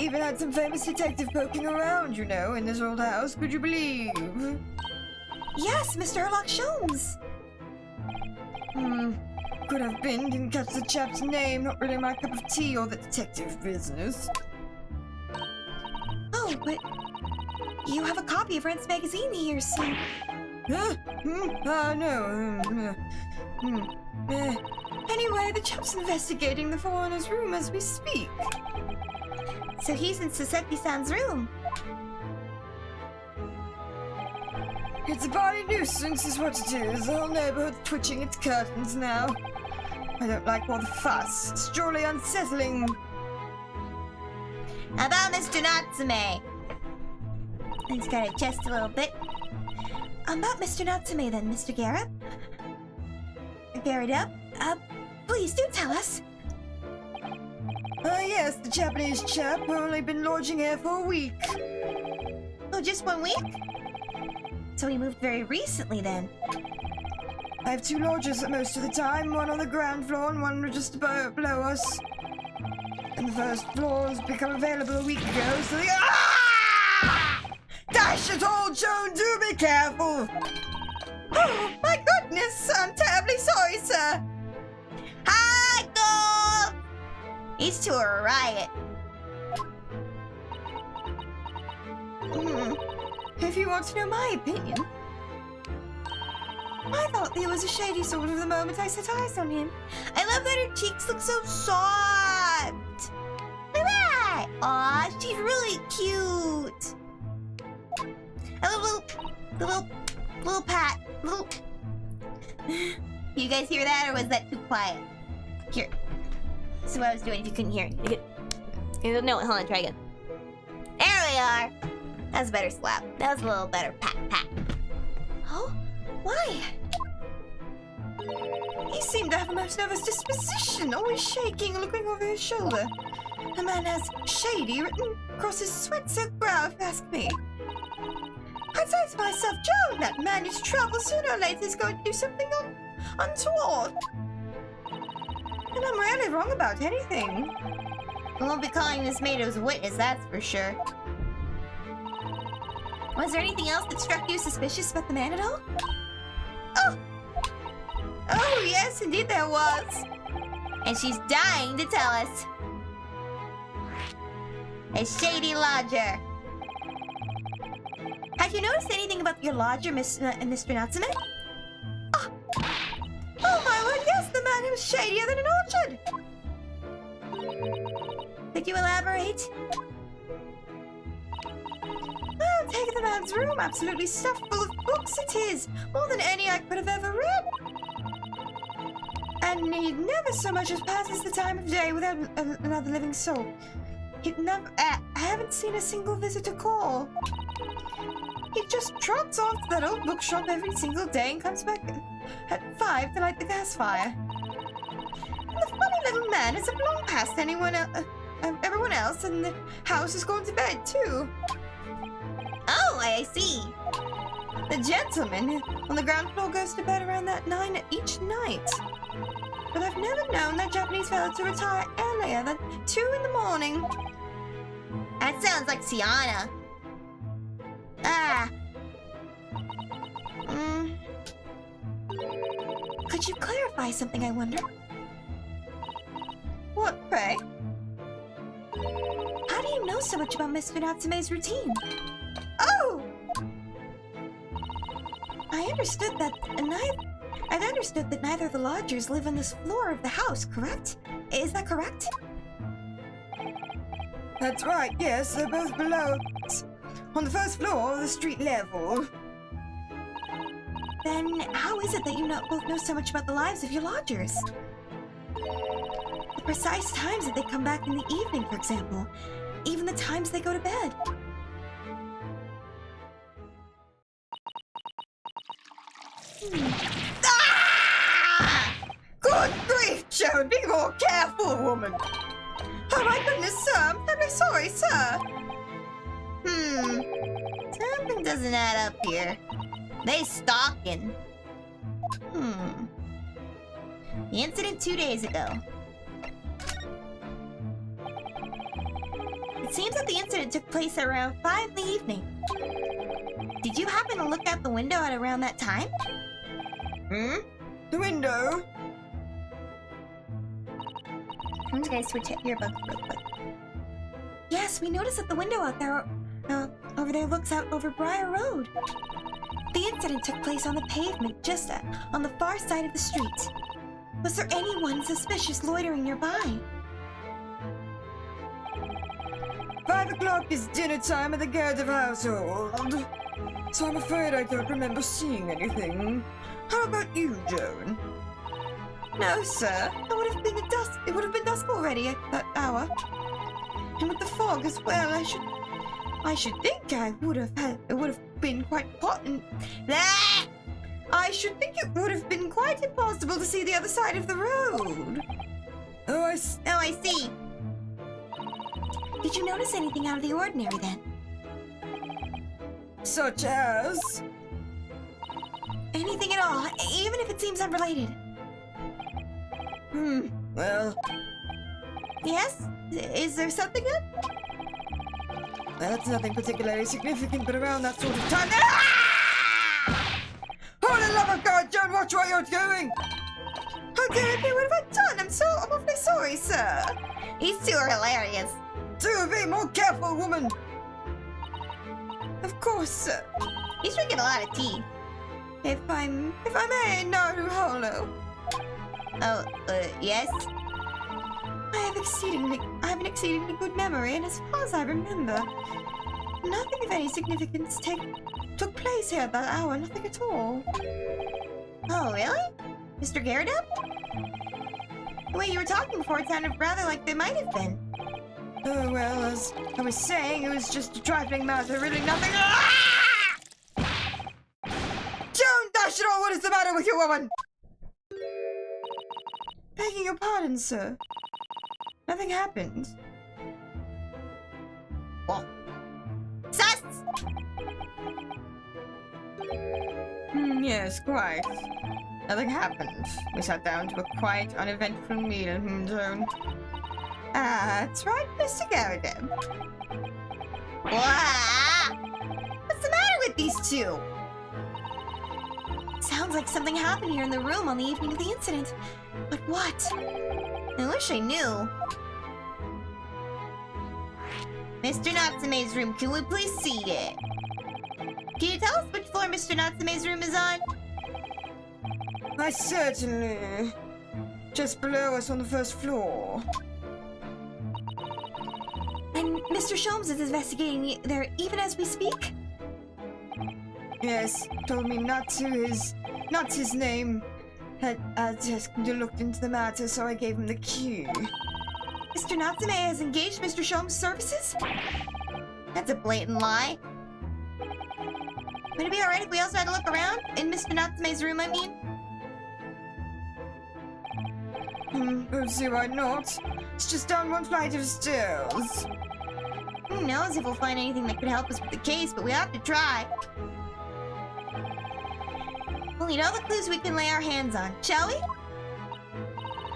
Even had some famous detective poking around, you know, in this old house, could you believe? Yes, Mr. Herlock Sholmes. Could have been, didn't catch the chap's name, not really my cup of tea or the detective business. Oh, but you have a copy of Rent's magazine here, so... Huh? No. Anyway, the chap's investigating the foreigner's room as we speak. So he's in Saseki-san's room. It's a body nuisance is what it is. The whole neighborhood's twitching its curtains now. I don't like all the fuss. It's jolly unsettling. How about Mr. Natsume? He's got to adjust a little bit. About Mr. Natsume then, Mr. Garrett. Gyaradev, please do tell us. Yes, the Japanese chap only been lodging here for a week. Oh, just 1 week? So he moved very recently then. I have 2 lodgers at most of the time, one on the ground floor and one just below us. And the first floor has become available a week ago, so the... Ah! Dash it all, Joan, do be careful! Oh, my goodness, I'm terribly sorry, sir. Hi, Gold! These two are a riot. If you want to know my opinion, I thought he was a shady sort of the moment I set eyes on him. I love that her cheeks look so soft. Look at that! Aw, she's really cute. I love little pat. You guys hear that, or was that too quiet? Here. This is what I was doing if you couldn't hear it. No, hold on, try again. There we are. That was a better slap. That was a little better pat. Oh? Why? He seemed to have a most nervous disposition, always shaking and looking over his shoulder. The man has shady written across his sweat-soaked brow, if you ask me. I'd say to myself, Joan, that man is trouble. Sooner or later he's going to do something untoward. And I'm rarely wrong about anything. We won't be calling this maid as a witness, that's for sure. Was there anything else that struck you suspicious about the man at all? Oh, yes, indeed there was. And she's dying to tell us. A shady lodger. Have you noticed anything about your lodger, Mr. Natsume? Oh my word, yes, the man was shadier than an orchard. Could you elaborate? Well, take the man's room, absolutely stuffed full of books it is, more than any I could have ever read. And he never so much as passes the time of day without another living soul. I haven't seen a single visitor call. He just trots off to that old bookshop every single day and comes back at 5 to light the gas fire. And the funny little man is up long past everyone else, and the house is going to bed too. Oh, I see. The gentleman on the ground floor goes to bed around that 9 each night. But I've never known that Japanese fellow to retire earlier than 2 in the morning. That sounds like Sianna. Ah. Could you clarify something, I wonder? What, pray? How do you know so much about Miss Natsume's routine? Oh! I'd understood that neither of the lodgers live on this floor of the house, correct? Is that correct? That's right, yes, they're both below. On the first floor, the street level. Then how is it that you both know so much about the lives of your lodgers? The precise times that they come back in the evening, for example. Even the times they go to bed. Ah! Good grief, Joan! Be more careful, woman! Oh my goodness, sir! I'm terribly sorry, sir! Something doesn't add up here. They stalking. The incident 2 days ago. It seems that the incident took place around 5 in the evening. Did you happen to look out the window at around that time? The window? I'm just gonna switch earbuds real quick. Yes, we noticed that the window out there, over there looks out over Briar Road. The incident took place on the pavement, just on the far side of the street. Was there anyone suspicious loitering nearby? 5 o'clock is dinner time at the Garrett household. So I'm afraid I don't remember seeing anything. How about you, Joan? No, sir. It would have been dusk already at that hour. And with the fog as well, I should think it would have been quite important. I should think it would have been quite impossible to see the other side of the road. Oh, I see. Did you notice anything out of the ordinary then? Such as? Anything at all, even if it seems unrelated. Well... Yes? Is there something then? Well, it's nothing particularly significant, but around that sort of time... Oh, the love of God, Joan, watch what you're doing! Oh, dear me, what have I done? I'm awfully sorry, sir. He's too hilarious. Do be more careful, woman! Of course, sir. He's drinking a lot of tea. If I may, Naruholo. Oh, yes? I have an exceedingly good memory, and as far as I remember, nothing of any significance took place here at that hour, nothing at all. Oh, really? Mr. Garrett? The way you were talking before, it sounded rather like they might have been. Oh, well, as I was saying, it was just a trifling matter, really nothing... Joan, dash it all, what is the matter with you, woman? Begging your pardon, sir. Nothing happened. Well, sus! Yes, quite. Nothing happened. We sat down to a quiet, uneventful meal, Joan. That's right, Mr. Garrett. What's the matter with these two? Sounds like something happened here in the room on the evening of the incident. But what? I wish I knew. Mr. Natsume's room, can we please see it? Can you tell us which floor Mr. Natsume's room is on? I certainly. Just below us on the first floor. And Mr. Sholmes is investigating there even as we speak? Yes, told me not his name. I just looked into the matter, so I gave him the key. Mr. Natsume has engaged Mr. Shom's services? That's a blatant lie. Would it be alright if we also had to look around? In Mr. Natsume's room, I mean? Don't see why not. It's just down one flight of stairs. Who knows if we'll find anything that could help us with the case, but we have to try. We'll need all the clues we can lay our hands on, shall we?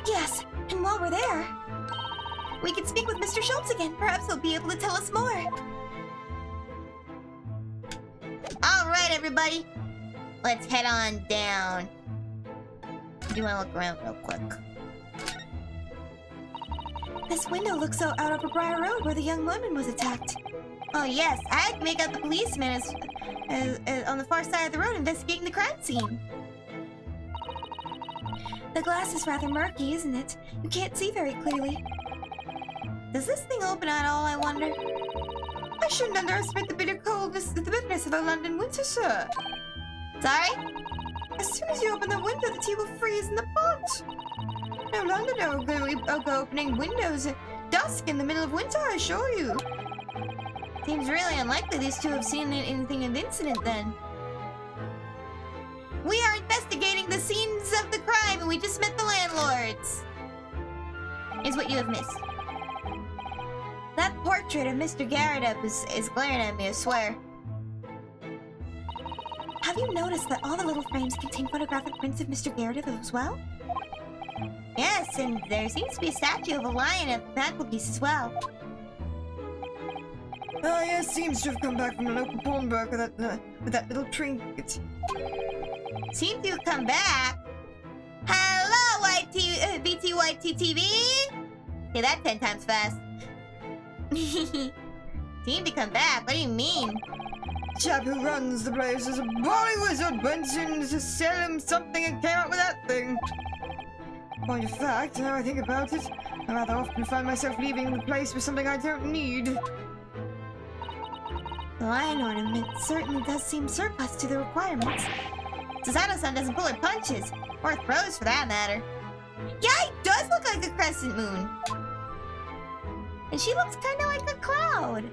Yes, and while we're there, we can speak with Mr. Schultz again. Perhaps he'll be able to tell us more. Alright, everybody. Let's head on down. I do want to look around real quick. This window looks out over Briar Road where the young woman was attacked. Oh, yes. I can make out the policeman as on the far side of the road investigating the crime scene. The glass is rather murky, isn't it? You can't see very clearly. Does this thing open at all, I wonder? I shouldn't underestimate the bitterness of a London winter, sir. Sorry? As soon as you open the window, the tea will freeze in the pot. No Londoner will go opening windows at dusk in the middle of winter, I assure you. Seems really unlikely these two have seen anything of the incident then. We are investigating the scenes of the crime and we just met the landlords. Is what you have missed. That portrait of Mr. Garrett is glaring at me, I swear. Have you noticed that all the little frames contain photographic prints of Mr. Garrett as well? Yes, and there seems to be a statue of a lion at the mantelpiece as well. Yes, seems to have come back from the local pawnbroker with that little trinket. Seems to have come back? Hello, BTYTTV! Say that 10 times fast. Seem to come back? What do you mean? Chap who runs the place is a bally wizard, went in to sell him something and came up with that thing. Point of fact, now I think about it, I rather often find myself leaving the place with something I don't need. The lion ornament certainly does seem surplus to the requirements. Susanoo-san doesn't pull her punches, or throws for that matter. Yeah, it does look like a crescent moon. And she looks kind of like a cloud.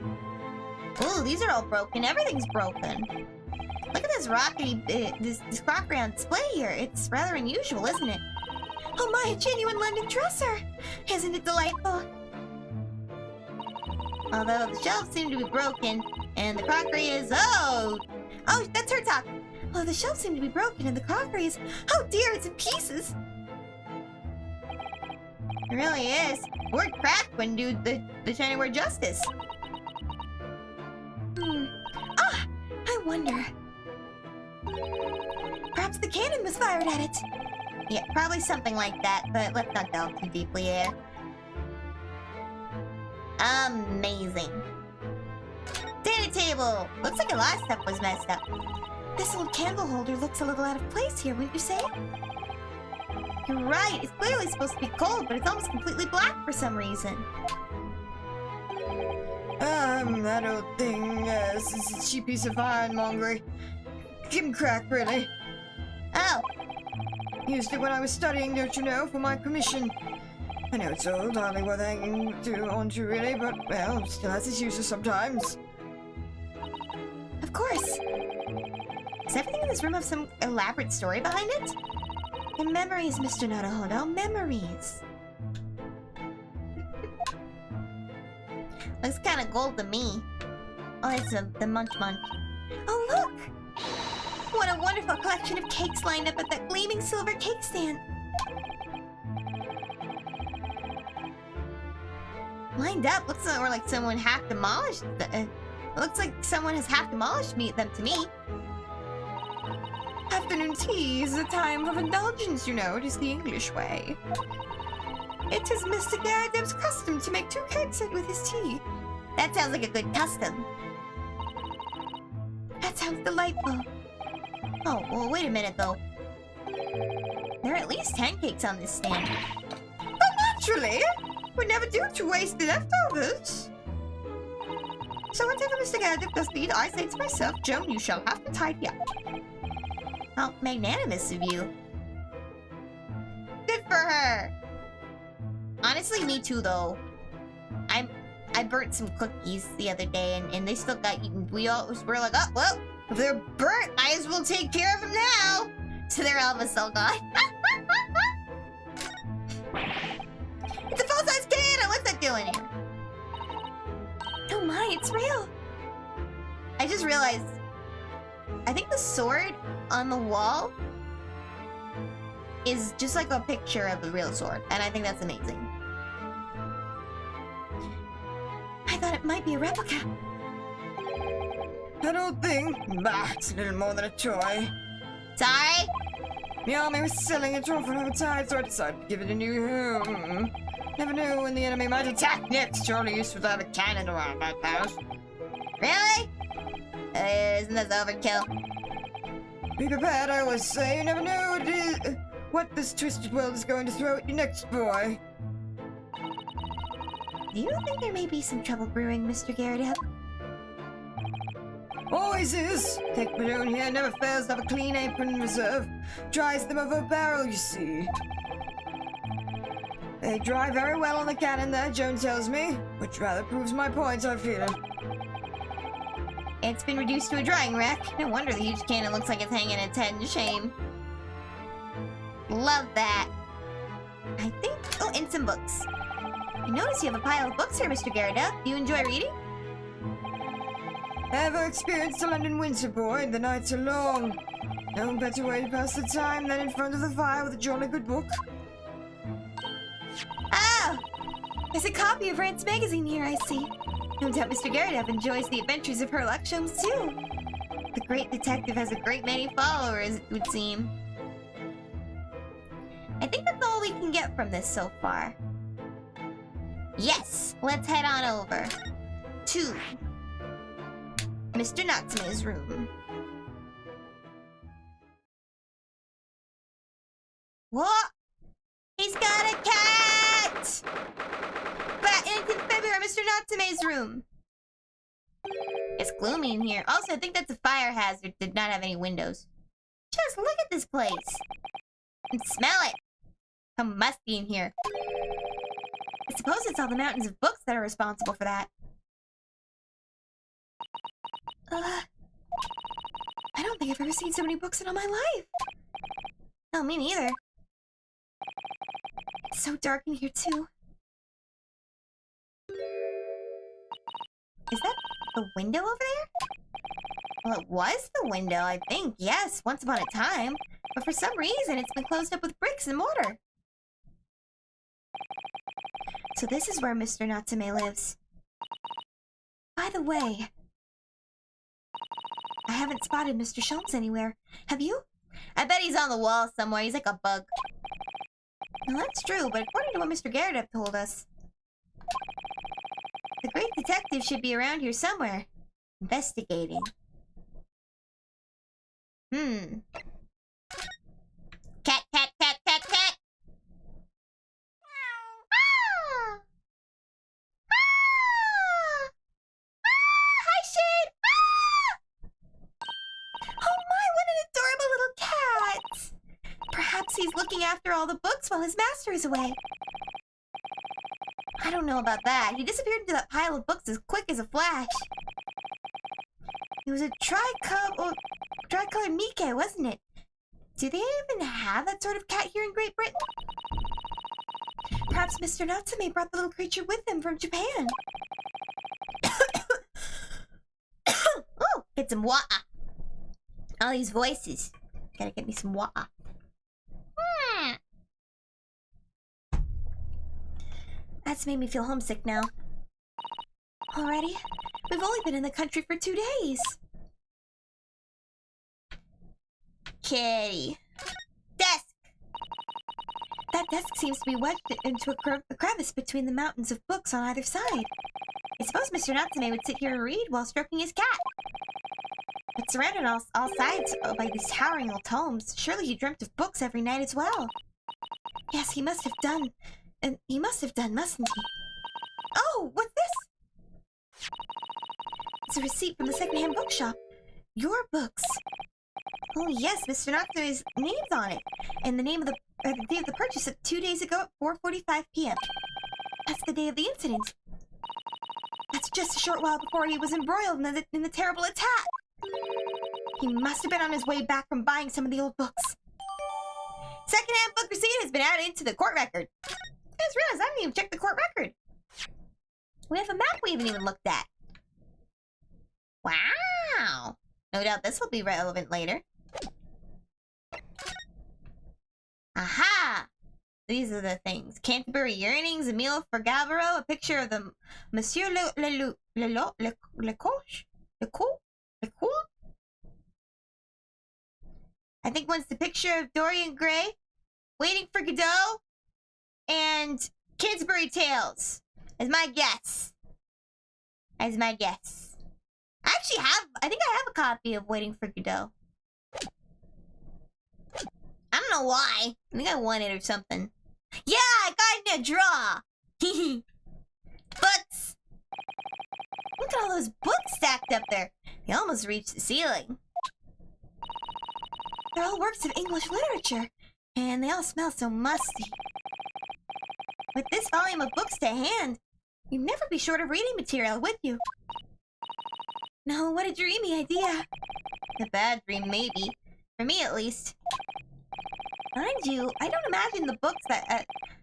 Ooh, these are all broken. Everything's broken. Look at this this crockery on display here. It's rather unusual, isn't it? Oh my, a genuine London dresser! Isn't it delightful? Although the shelves seem to be broken, and the crockery is... Oh, that's her talk. Oh, the shelves seem to be broken, and the crockery is... Oh dear, it's in pieces! It really is. Word cracked when they're trying to wear justice. Ah! I wonder... Perhaps the cannon was fired at it. Yeah, probably something like that, but let's not delve too deeply here. Amazing. Data table! Looks like a lot of stuff was messed up. This old candle holder looks a little out of place here, wouldn't you say? You're right, it's clearly supposed to be gold, but it's almost completely black for some reason. That old thing, yes, it's a cheap piece of ironmongery. Gimcrack, really. Oh. Used it when I was studying, don't you know, for my commission. I know it's old, hardly worth hanging onto really, but, well, still has its uses sometimes. Of course. Does everything in this room have some elaborate story behind it? Your memories, Mr. Naruhodo, memories. Looks kind of gold to me. Oh, it's the Munch Munch. Oh, look! What a wonderful collection of cakes lined up at that gleaming silver cake stand. Lined up? Looks like someone half demolished. Looks like someone has half demolished them to me. Afternoon tea is a time of indulgence, you know. It is the English way. It is Mr. Garradeb's custom to make 2 cakes with his tea. That sounds like a good custom. That sounds delightful. Oh, well, wait a minute, though. There are at least 10 cakes on this stand. But naturally, we never do to waste the leftovers. So whatever Mr. Garrett does need, I say to myself, Joan, you shall have to tidy up. How magnanimous of you. Good for her. Honestly, me too, though. I burnt some cookies the other day, and they still got eaten. We're like, oh, well, if they're burnt, I as well take care of them now. So they're almost all gone. It's a full-size cannon! What's that doing here? Oh my, it's real. I just realized, I think the sword on the wall is just like a picture of the real sword, and I think that's amazing. I thought it might be a replica. That old thing? Bah, it's a little more than a toy. Sorry? The army was selling it off and overtired, so I decided to give it a new home. Never know when the enemy might attack next. Surely useful to have a cannon around that house. Really? Isn't this overkill? Be prepared, I always say. You never know what this twisted world is going to throw at you next, boy. Do you think there may be some trouble brewing, Mr. Garrett? Always is. Tech Badone here never fails to have a clean apron in reserve. Dries them over a barrel, you see. They dry very well on the cannon there, Joan tells me, which rather proves my point, I feel. It's been reduced to a drying rack. No wonder the huge cannon looks like it's hanging its head in shame. Love that. I think... Oh, and some books. I notice you have a pile of books here, Mr. Garrett. Do you enjoy reading? Ever experienced a London winter, boy? The nights are long. No better way to pass the time than in front of the fire with a jolly good book. Oh! There's a copy of Rant's magazine here, I see. No doubt Mr. Garrett enjoys the adventures of Herlock Sholmes, too. The great detective has a great many followers, it would seem. I think that's all we can get from this so far. Yes! Let's head on over to Mr. Natsume's room. What? He's got a cat! But in February, Mr. Natsume's room. It's gloomy in here. Also, I think that's a fire hazard. Did not have any windows. Just look at this place. And smell it. How musty in here. I suppose it's all the mountains of books that are responsible for that. I don't think I've ever seen so many books in all my life. No, me neither. It's so dark in here, too. Is that the window over there? Well, it was the window, I think. Yes, once upon a time. But for some reason, it's been closed up with bricks and mortar. So this is where Mr. Natsume lives. By the way, I haven't spotted Mr. Sholmes anywhere. Have you? I bet he's on the wall somewhere. He's like a bug. Well, that's true, but according to what Mr. Garrett told us, the great detective should be around here somewhere, investigating. Cat, cat, cat, cat, cat! Ah! Ah! Ah! Hi, Shade! Ah! Oh my, what an adorable little cat! Perhaps he's looking after all the books while his master is away. I don't know about that. He disappeared into that pile of books as quick as a flash. It was a tricolored Mike, wasn't it? Do they even have that sort of cat here in Great Britain? Perhaps Mr. Natsume brought the little creature with him from Japan. Oh, get some water. All these voices. Gotta get me some water. That's made me feel homesick now. Already? We've only been in the country for 2 days. Kitty. Desk! That desk seems to be wedged into a crevice between the mountains of books on either side. I suppose Mr. Natsume would sit here and read while stroking his cat. But surrounded on all sides by these towering old tomes, surely he dreamt of books every night as well. Yes, he must have done. And he must have done, mustn't he? Oh, what's this? It's a receipt from the secondhand bookshop. Your books. Oh yes, Mr. Natsume's name's on it. And the name of the day of the purchase of 2 days ago at 4:45 p.m. That's the day of the incident. That's just a short while before he was embroiled in the terrible attack. He must have been on his way back from buying some of the old books. Secondhand book receipt has been added into the court record. I just realized I didn't even check the court record. We have a map we haven't even looked at. Wow. No doubt this will be relevant later. Aha! These are the things. Canterbury Yearnings, a meal for Gavero, a picture of the Monsieur Lecoq? I think one's the picture of Dorian Gray, Waiting for Godot, and Kidsbury Tales. Is my guess. As my guess. I think I have a copy of Waiting for Godot. I don't know why. I think I won it or something. Yeah, I got in a draw. Books. Look at all those books stacked up there. They almost reached the ceiling. They're all works of English literature, and they all smell so musty. With this volume of books to hand, you'd never be short of reading material, would you? No, what a dreamy idea. A bad dream, maybe. For me, at least. Mind you, I don't imagine the books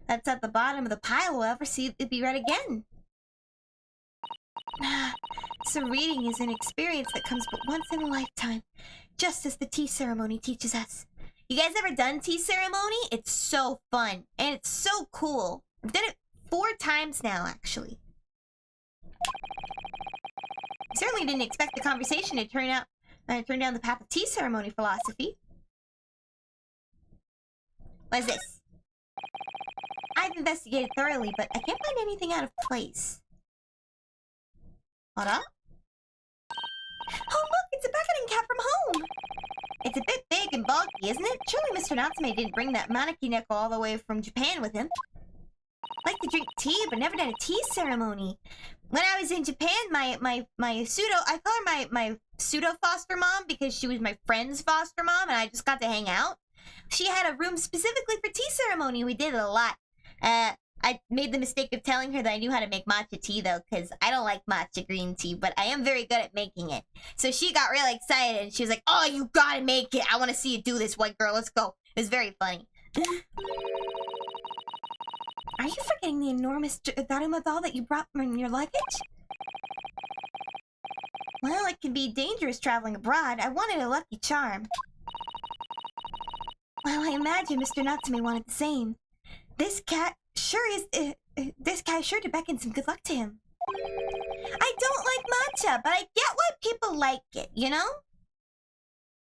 that's at the bottom of the pile will ever see it be read again. So reading is an experience that comes but once in a lifetime, just as the tea ceremony teaches us. You guys ever done tea ceremony? It's so fun, and it's so cool. I've done it 4 times now, actually. I certainly didn't expect the conversation to turn down the path of tea ceremony philosophy. What is this? I've investigated thoroughly, but I can't find anything out of place. Hold on. Oh look, it's a beckoning cat from home! It's a bit big and bulky, isn't it? Surely Mr. Natsume didn't bring that maneki neko all the way from Japan with him. I like to drink tea, but never done a tea ceremony. When I was in Japan, my pseudo, I call her my pseudo foster mom because she was my friend's foster mom and I just got to hang out. She had a room specifically for tea ceremony. We did it a lot. I made the mistake of telling her that I knew how to make matcha tea though, because I don't like matcha green tea, but I am very good at making it. So she got really excited and she was like, "Oh, you gotta make it. I want to see you do this, white girl. Let's go." It was very funny. Are you forgetting the enormous Daruma doll that you brought from your luggage? Well, it can be dangerous traveling abroad. I wanted a lucky charm. Well, I imagine Mr. Natsume wanted the same. This cat sure is to beckon some good luck to him. I don't like matcha, but I get why people like it, you know?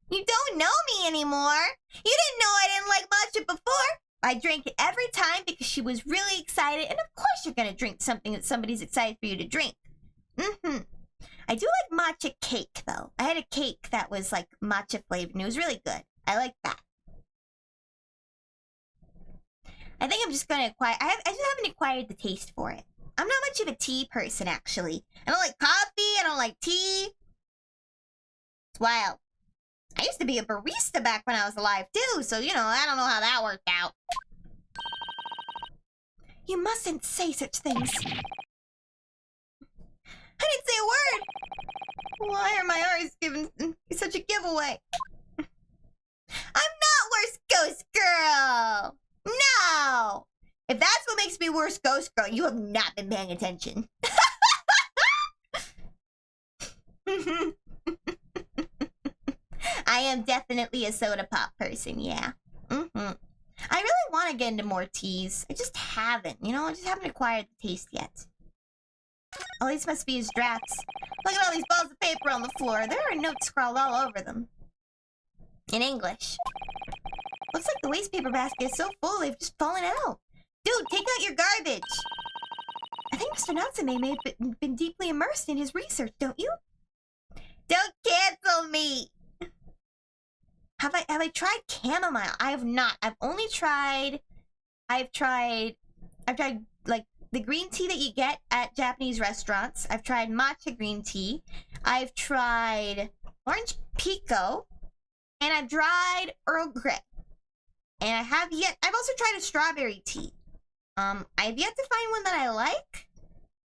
You don't know me anymore. You didn't know I didn't like matcha before. I drank it every time because she was really excited, and of course you're gonna drink something that somebody's excited for you to drink. I do like matcha cake, though. I had a cake that was like matcha flavored, and it was really good. I like that. I think I'm just gonna acquire. I just haven't acquired the taste for it. I'm not much of a tea person, actually. I don't like coffee. I don't like tea. It's wild. I used to be a barista back when I was alive, too, so, you know, I don't know how that worked out. You mustn't say such things. I didn't say a word. Why are my eyes giving such a giveaway? I'm not worst ghost girl. No. If that's what makes me worst ghost girl, you have not been paying attention. I am definitely a soda pop person, yeah. I really want to get into more teas. I just haven't, you know? I just haven't acquired the taste yet. Oh, these must be his drafts. Look at all these balls of paper on the floor. There are notes scrawled all over them. In English. Looks like the waste paper basket is so full they've just fallen out. Dude, take out your garbage. I think Mr. Natsume may have been deeply immersed in his research, don't you? Don't cancel me. Have I tried chamomile? I have not. I've tried like the green tea that you get at Japanese restaurants. I've tried matcha green tea. I've tried orange pico. And I've tried Earl Grey. And I've also tried a strawberry tea. I've yet to find one that I like.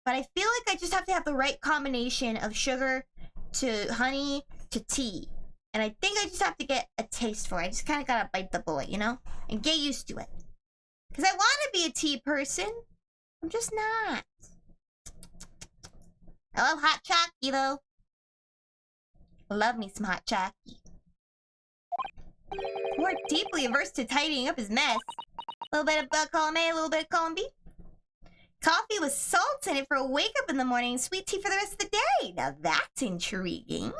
But I feel like I just have to have the right combination of sugar to honey to tea. And I think I just have to get a taste for it. I just kind of gotta bite the bullet, you know? And get used to it. Because I want to be a tea person. I'm just not. I love hot chocolate, though. I love me some hot chocolate. We're deeply averse to tidying up his mess. A little bit of column A, a little bit of column B. Coffee with salt in it for a wake-up in the morning, sweet tea for the rest of the day. Now that's intriguing.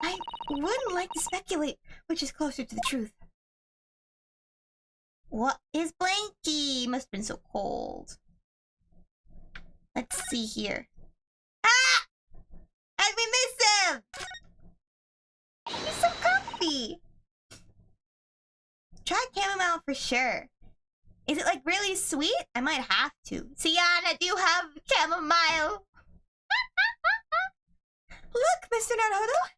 I wouldn't like to speculate which is closer to the truth. What is Blanky? Must have been so cold. Let's see here. Ah! How'd we miss him? He's so comfy. Try chamomile for sure. Is it like really sweet? I might have to. Sianna, do you have chamomile? Look, Mr. Naruto.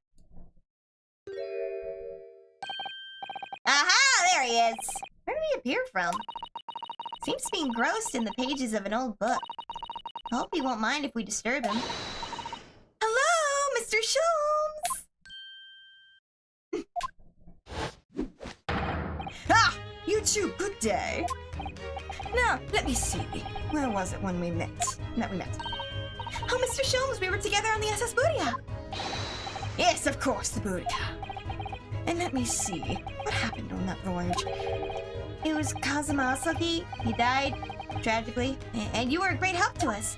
Aha, there he is. Where did he appear from? Seems to be engrossed in the pages of an old book. I hope he won't mind if we disturb him. Hello, Mr. Sholmes. Ah! You two, good day. Now, let me see. Where was it when we met? Oh, Mr. Sholmes, we were together on the SS Boodia. Yes, of course, the Buddha. And let me see. What happened on that voyage? It was Kazuma Asaki. He died, tragically. And you were a great help to us.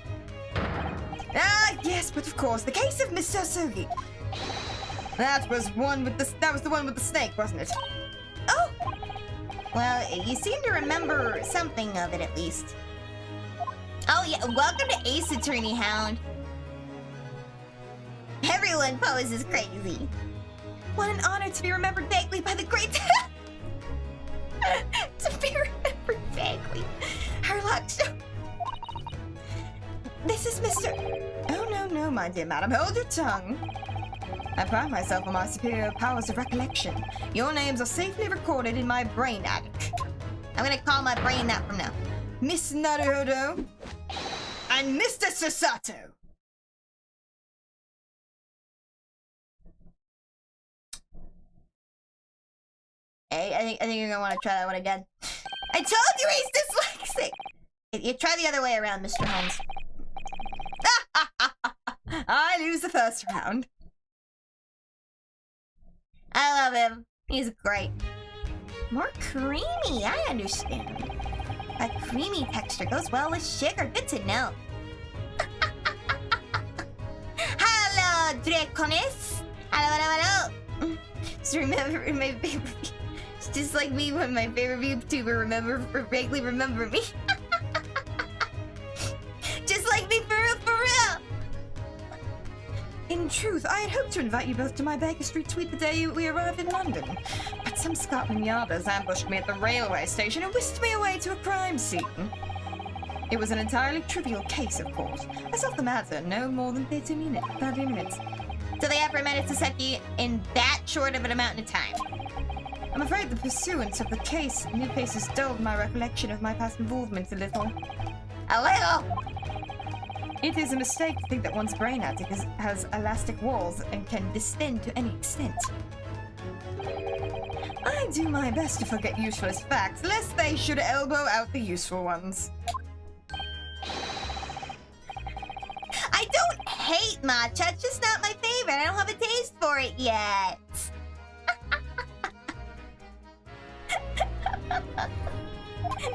Ah, yes, but of course, the case of Mr. Sogi. That was the one with the snake, wasn't it? Oh! Well, you seem to remember something of it, at least. Oh, yeah. Welcome to Ace Attorney Hound. Everyone poses crazy. What an honor to be remembered vaguely by the great... to be remembered vaguely. Herlock, this is Mr... Oh, no, my dear madam. Hold your tongue. I pride myself on my superior powers of recollection. Your names are safely recorded in my brain attic. I'm gonna call my brain that from now. Miss Naruhodo and Mr. Susato. I think you're gonna want to try that one again. I told you he's dyslexic! You try the other way around, Mr. Holmes. I lose the first round. I love him. He's great. More creamy, I understand. A creamy texture goes well with sugar. Good to know. Hello, Draconis. Hello. Just remember my favorite. It's just like me when my favorite YouTuber vaguely remember me. Just like me, for real. In truth, I had hoped to invite you both to my Baker Street suite the day we arrived in London, but some Scotland Yarders ambushed me at the railway station and whisked me away to a crime scene. It was an entirely trivial case, of course. I solved the matter no more than 30 minutes. So they have managed to set you in that short of an amount of time. I'm afraid the pursuance of the new case has dulled my recollection of my past involvement a little. A little? It is a mistake to think that one's brain attic has elastic walls and can distend to any extent. I do my best to forget useless facts, lest they should elbow out the useful ones. I don't hate matcha, it's just not my favorite. I don't have a taste for it yet.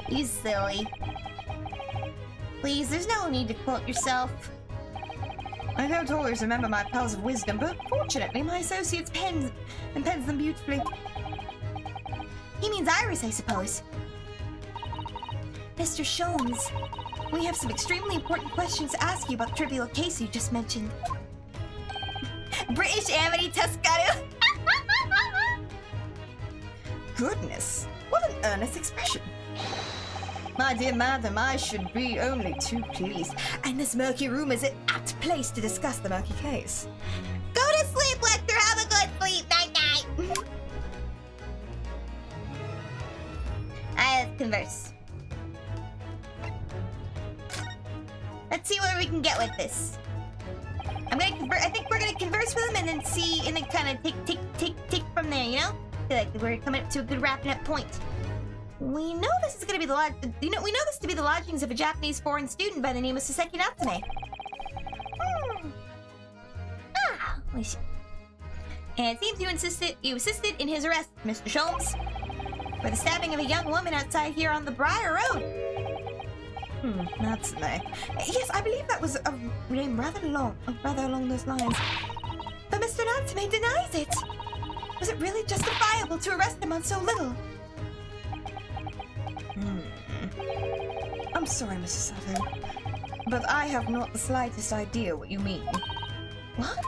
You silly. Please, there's no need to quote yourself. I don't always remember my pearls of wisdom, but fortunately my associates pens them beautifully. He means Iris, I suppose. Mr. Sholmes, we have some extremely important questions to ask you about the trivial case you just mentioned. British Amity Tuscano. Goodness, what an earnest expression. My dear madam, I should be only too pleased. And this murky room is an apt place to discuss the murky case. Go to sleep, Lecter. Have a good sleep. Night-night. Let's converse. Let's see where we can get with this. I think we're gonna converse with him and then see, and then kind of take from there, you know? I feel like we're coming up to a good wrapping up point. We know this is gonna be the we know this to be the lodgings of a Japanese foreign student by the name of Soseki Natsume. We see. And it seems you assisted in his arrest, Mr. Sholmes, for the stabbing of a young woman outside here on the Briar Road. Natsume. Yes, I believe that was a name rather along those lines. But Mr. Natsume denies it. Was it really justifiable to arrest him on so little? I'm sorry, Mrs. Sato, but I have not the slightest idea what you mean. What?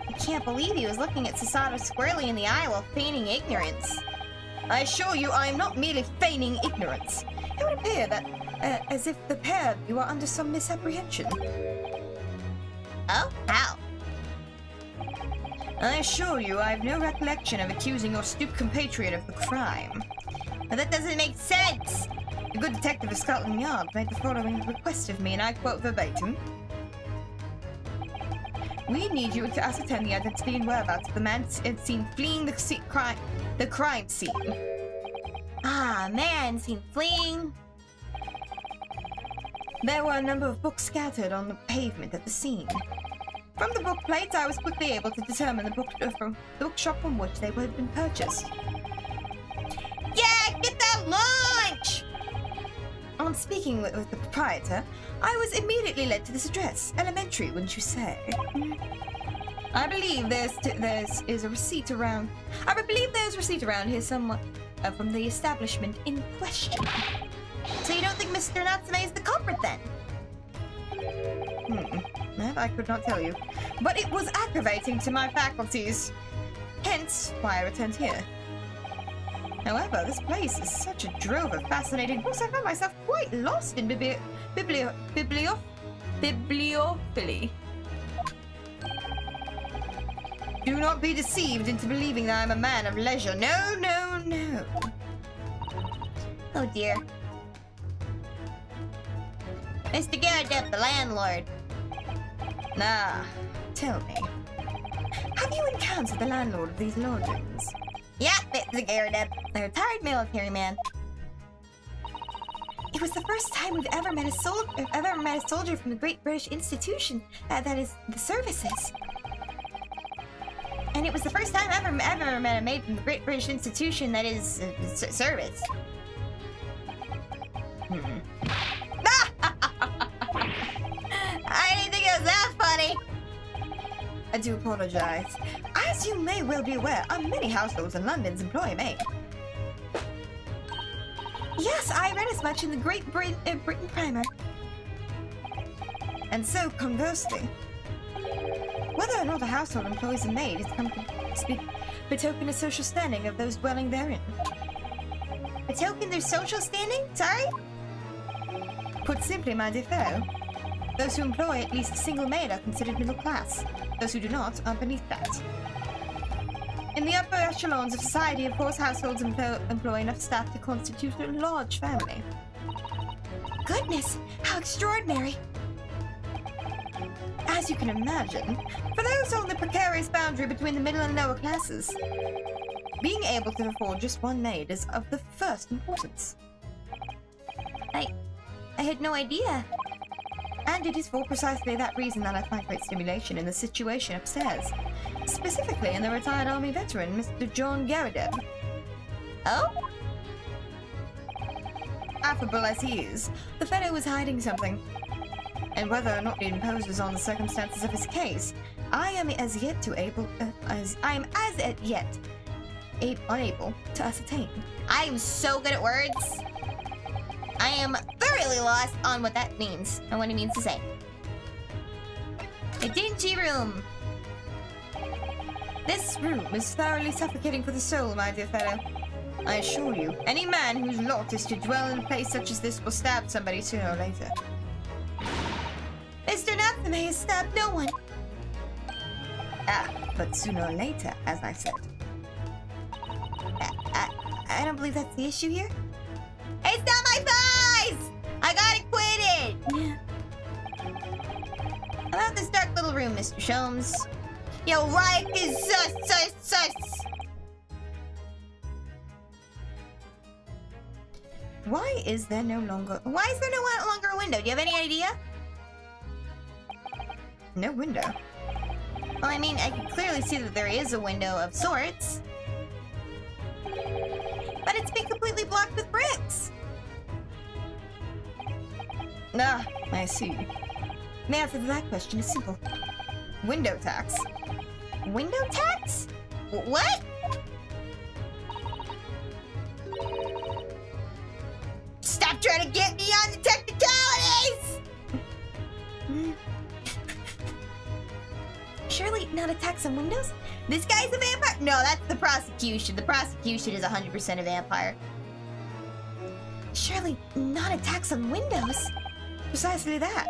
I can't believe he was looking at Sasato squarely in the eye while feigning ignorance. I assure you I am not merely feigning ignorance. It would appear that, as if the pair of you are under some misapprehension. Oh? How? I assure you I have no recollection of accusing your stupid compatriot of the crime. But that doesn't make sense! The good detective of Scotland Yard made the following request of me, and I quote verbatim. We need you to ascertain the identity and whereabouts of the man seen fleeing the crime scene. Ah, man seen fleeing. There were a number of books scattered on the pavement at the scene. From the book plates, I was quickly able to determine from the bookshop from which they had been purchased. Yeah, get that lunch! On speaking with the proprietor, I was immediately led to this address. Elementary, wouldn't you say? I believe there's a receipt around. I believe there's a receipt around here somewhat from the establishment in question. So you don't think Mr. Natsume is the culprit then? That I could not tell you. But it was aggravating to my faculties. Hence why I returned here. However, this place is such a drove of fascinating books, I found myself quite lost in bibliophily. Do not be deceived into believing that I am a man of leisure. No, no, no. Oh dear. Mr. Garrett, the landlord. Tell me. Have you encountered the landlord of these lodgings? Yeah, Mr. Garrett, a retired military man. It was the first time we've ever met a soldier from the Great British Institution, that is, the services. And it was the first time I've ever met a maid from the Great British Institution, that is, service. I didn't think it was that funny. I do apologize. As you may well be aware, many households in London's employ a maid. Yes, I read as much in the Great Britain Primer. And so, conversely, whether or not a household employs a maid is come to betoken a social standing of those dwelling therein. Betoken their social standing? Sorry? Put simply, my dear fellow, those who employ at least a single maid are considered middle class. Those who do not are beneath that. In the upper echelons of society, of course, households employ enough staff to constitute a large family. Goodness, how extraordinary! As you can imagine, for those on the precarious boundary between the middle and lower classes, being able to afford just one maid is of the first importance. I had no idea. And it is for precisely that reason that I find great stimulation in the situation upstairs. Specifically in the retired army veteran, Mr. John Garrideb. Oh? Affable as he is, the fellow was hiding something. And whether or not it imposes on the circumstances of his case, I am as yet unable to ascertain. I am so good at words. I am thoroughly lost on what that means and what it means to say. A dingy room. This room is thoroughly suffocating for the soul, my dear fellow. I assure you, any man whose lot is to dwell in a place such as this will stab somebody sooner or later. Mr. Natsume has stabbed no one. Ah, but sooner or later, as I said. I don't believe that's the issue here. It's not my thighs! I got acquitted! About this dark little room, Mr. Sholmes. Your right is sus. Why is there no longer no longer a window? Do you have any idea? no window? Well, I mean, I can clearly see that there is a window of sorts. But it's been completely blocked with bricks. Ah, I see. The answer to that question is simple. Window tax. Window tax? What? Stop trying to get me on the technicalities! Surely not a tax on windows? This guy's a vampire? No, that's the prosecution. The prosecution is 100% a vampire. Surely not a tax on windows? Precisely that.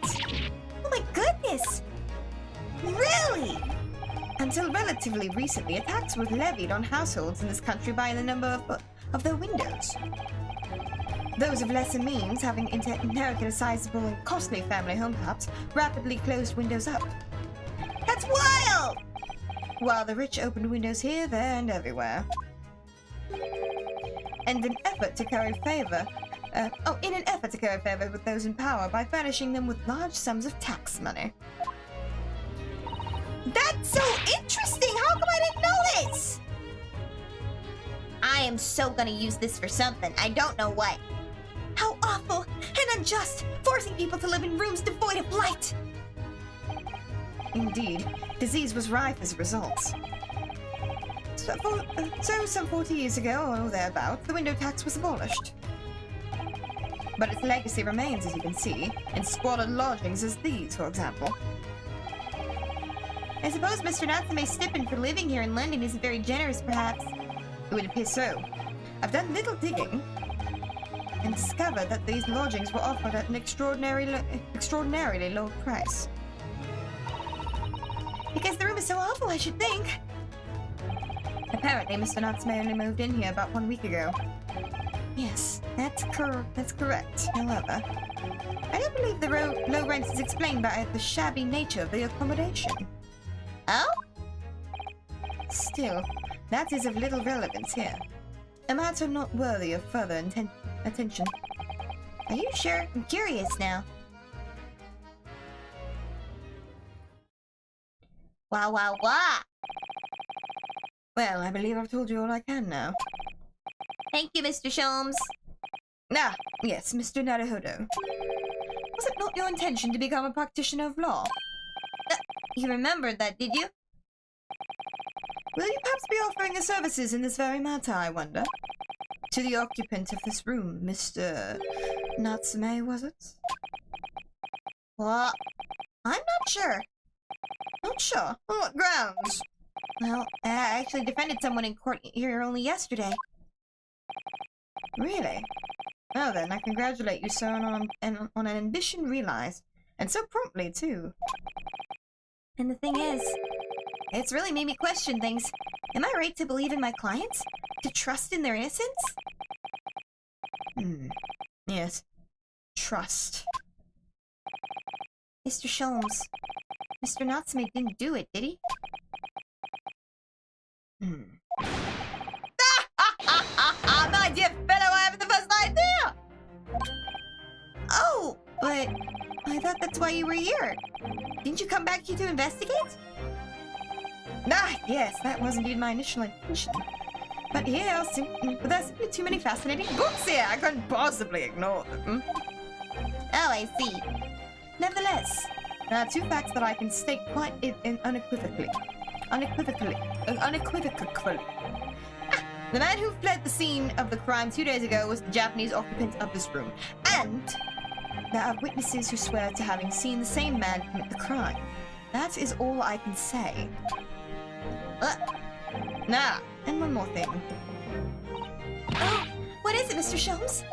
Oh my goodness! Really? Until relatively recently, a tax was levied on households in this country by the number of their windows. Those of lesser means, having inherited a sizable and costly family home perhaps, rapidly closed windows up. That's wild! While the rich opened windows here, there, and everywhere. And in an effort to curry favor with those in power by furnishing them with large sums of tax money. That's so interesting! How come I didn't know this? I am so gonna use this for something. I don't know what. How awful and unjust, forcing people to live in rooms devoid of light. Indeed, disease was rife as a result. So some 40 years ago, or thereabouts, the window tax was abolished. But its legacy remains, as you can see, in squalid lodgings as these, for example. I suppose Mr. Natsume's stipend for living here in London isn't very generous, perhaps. It would appear so. I've done little digging and discovered that these lodgings were offered at an extraordinarily low price. Because the room is so awful, I should think. Apparently, Mr. Natsume only moved in here about 1 week ago. Yes, That's correct. However, I don't believe the low rent is explained by the shabby nature of the accommodation. Oh? Still, that is of little relevance here. A matter not worthy of further attention. Are you sure? I'm curious now. Wow, wow, wow. Well, I believe I've told you all I can now. Thank you, Mr. Sholmes. Ah, yes, Mr. Naruhodo. Was it not your intention to become a practitioner of law? You remembered that, did you? Will you perhaps be offering your services in this very matter, I wonder? To the occupant of this room, Mr. Natsume, was it? Well, I'm not sure. Not sure. On what grounds? Well, I actually defended someone in court here only yesterday. Really? Well then, I congratulate you, sir, on an ambition realized. And so promptly, too. And the thing is, it's really made me question things. Am I right to believe in my clients? To trust in their innocence? Yes. Trust. Mr. Sholmes, Mr. Natsume didn't do it, did he? My dear fellow, I have the first idea! Oh, but I thought that's why you were here. Didn't you come back here to investigate? Ah, yes, that was indeed my initial intention. But here, there are simply too many fascinating books here. I couldn't possibly ignore them. Oh, I see. Nevertheless, there are two facts that I can state quite unequivocally. The man who fled the scene of the crime 2 days ago was the Japanese occupant of this room. And there are witnesses who swear to having seen the same man commit the crime. That is all I can say. And one more thing. Oh, what is it, Mr. Sholmes?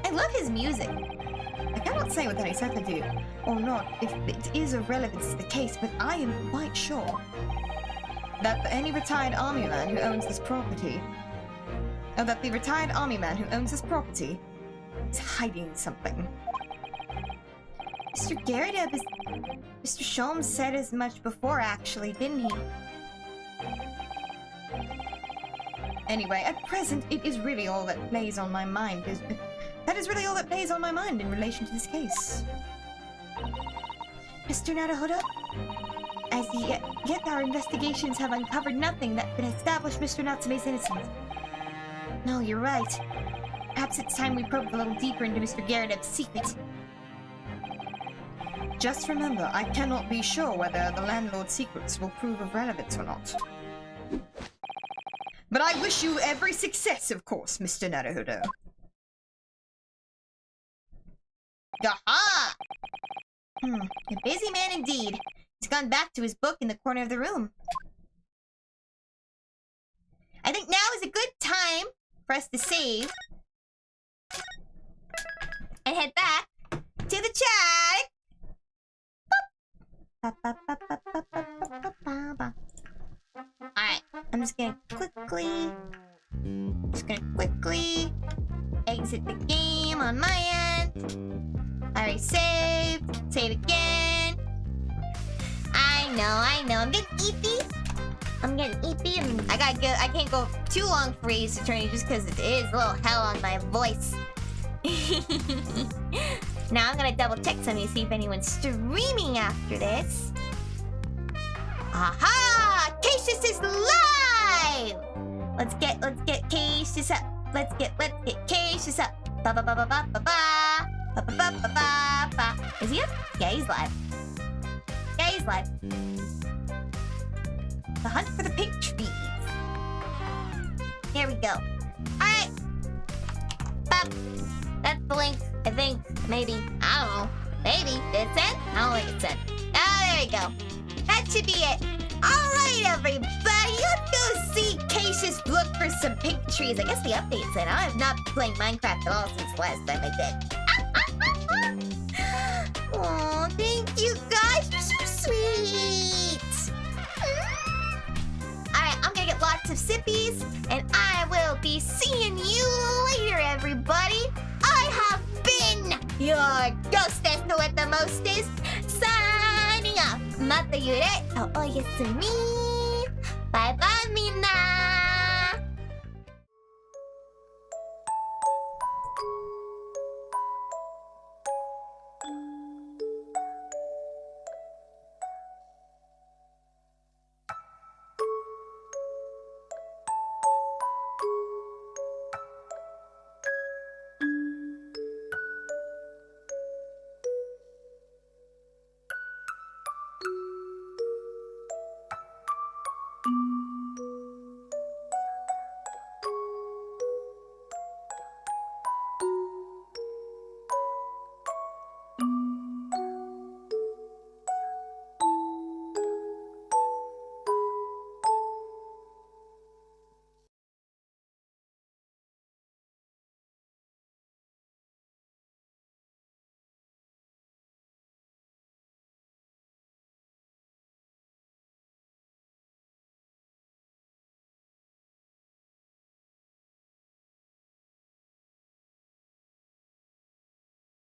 I love his music. I cannot say with any certainty or not if it is of relevance to the case, but I am quite sure that any retired army man who owns this property, that the retired army man who owns this property is hiding something. Mr. Garrideb is... Mr. Sholmes said as much before, actually, didn't he? Anyway, at present, it is really all that plays on my mind. That is really all that plays on my mind in relation to this case. Mr. Naruhodo? As yet our investigations have uncovered nothing that could establish Mr. Natsume's innocence. No, you're right. Perhaps it's time we probed a little deeper into Mr. Garrideb's secret. Just remember, I cannot be sure whether the landlord's secrets will prove of relevance or not. But I wish you every success, of course, Mr. Naruhodo. Aha! A busy man indeed. He's gone back to his book in the corner of the room. I think now is a good time for us to save. And head back to the chat. Alright, I'm just gonna quickly exit the game on my end. I already saved. Save again. I know. I'm getting eepy. I can't go too long for Ace Attorney just because it is a little hell on my voice. Now I'm gonna double check something to see if anyone's streaming after this. Aha! Caecus is live! Let's get Caecus up. Let's get Caecus up. Ba ba ba ba ba ba ba. Ba ba ba ba ba ba. Is he up? Yeah, he's live. The hunt for the pink trees. Here we go. Alright. Bop. That's the link, I think. Maybe. I don't know. Maybe. Did it send? I don't think it sent. Oh, there we go. That should be it. Alright, everybody. Let's go see Caecus look for some pink trees. I guess the update said I have not been playing Minecraft at all since the last time I did. Oh, thank you guys. You're so sweet. Alright, I'm gonna get lots of sippies, and I will be seeing you later, everybody. I have been your ghostess with the mostest, signing off. Mata yure to oyasumi. Bye bye, mina.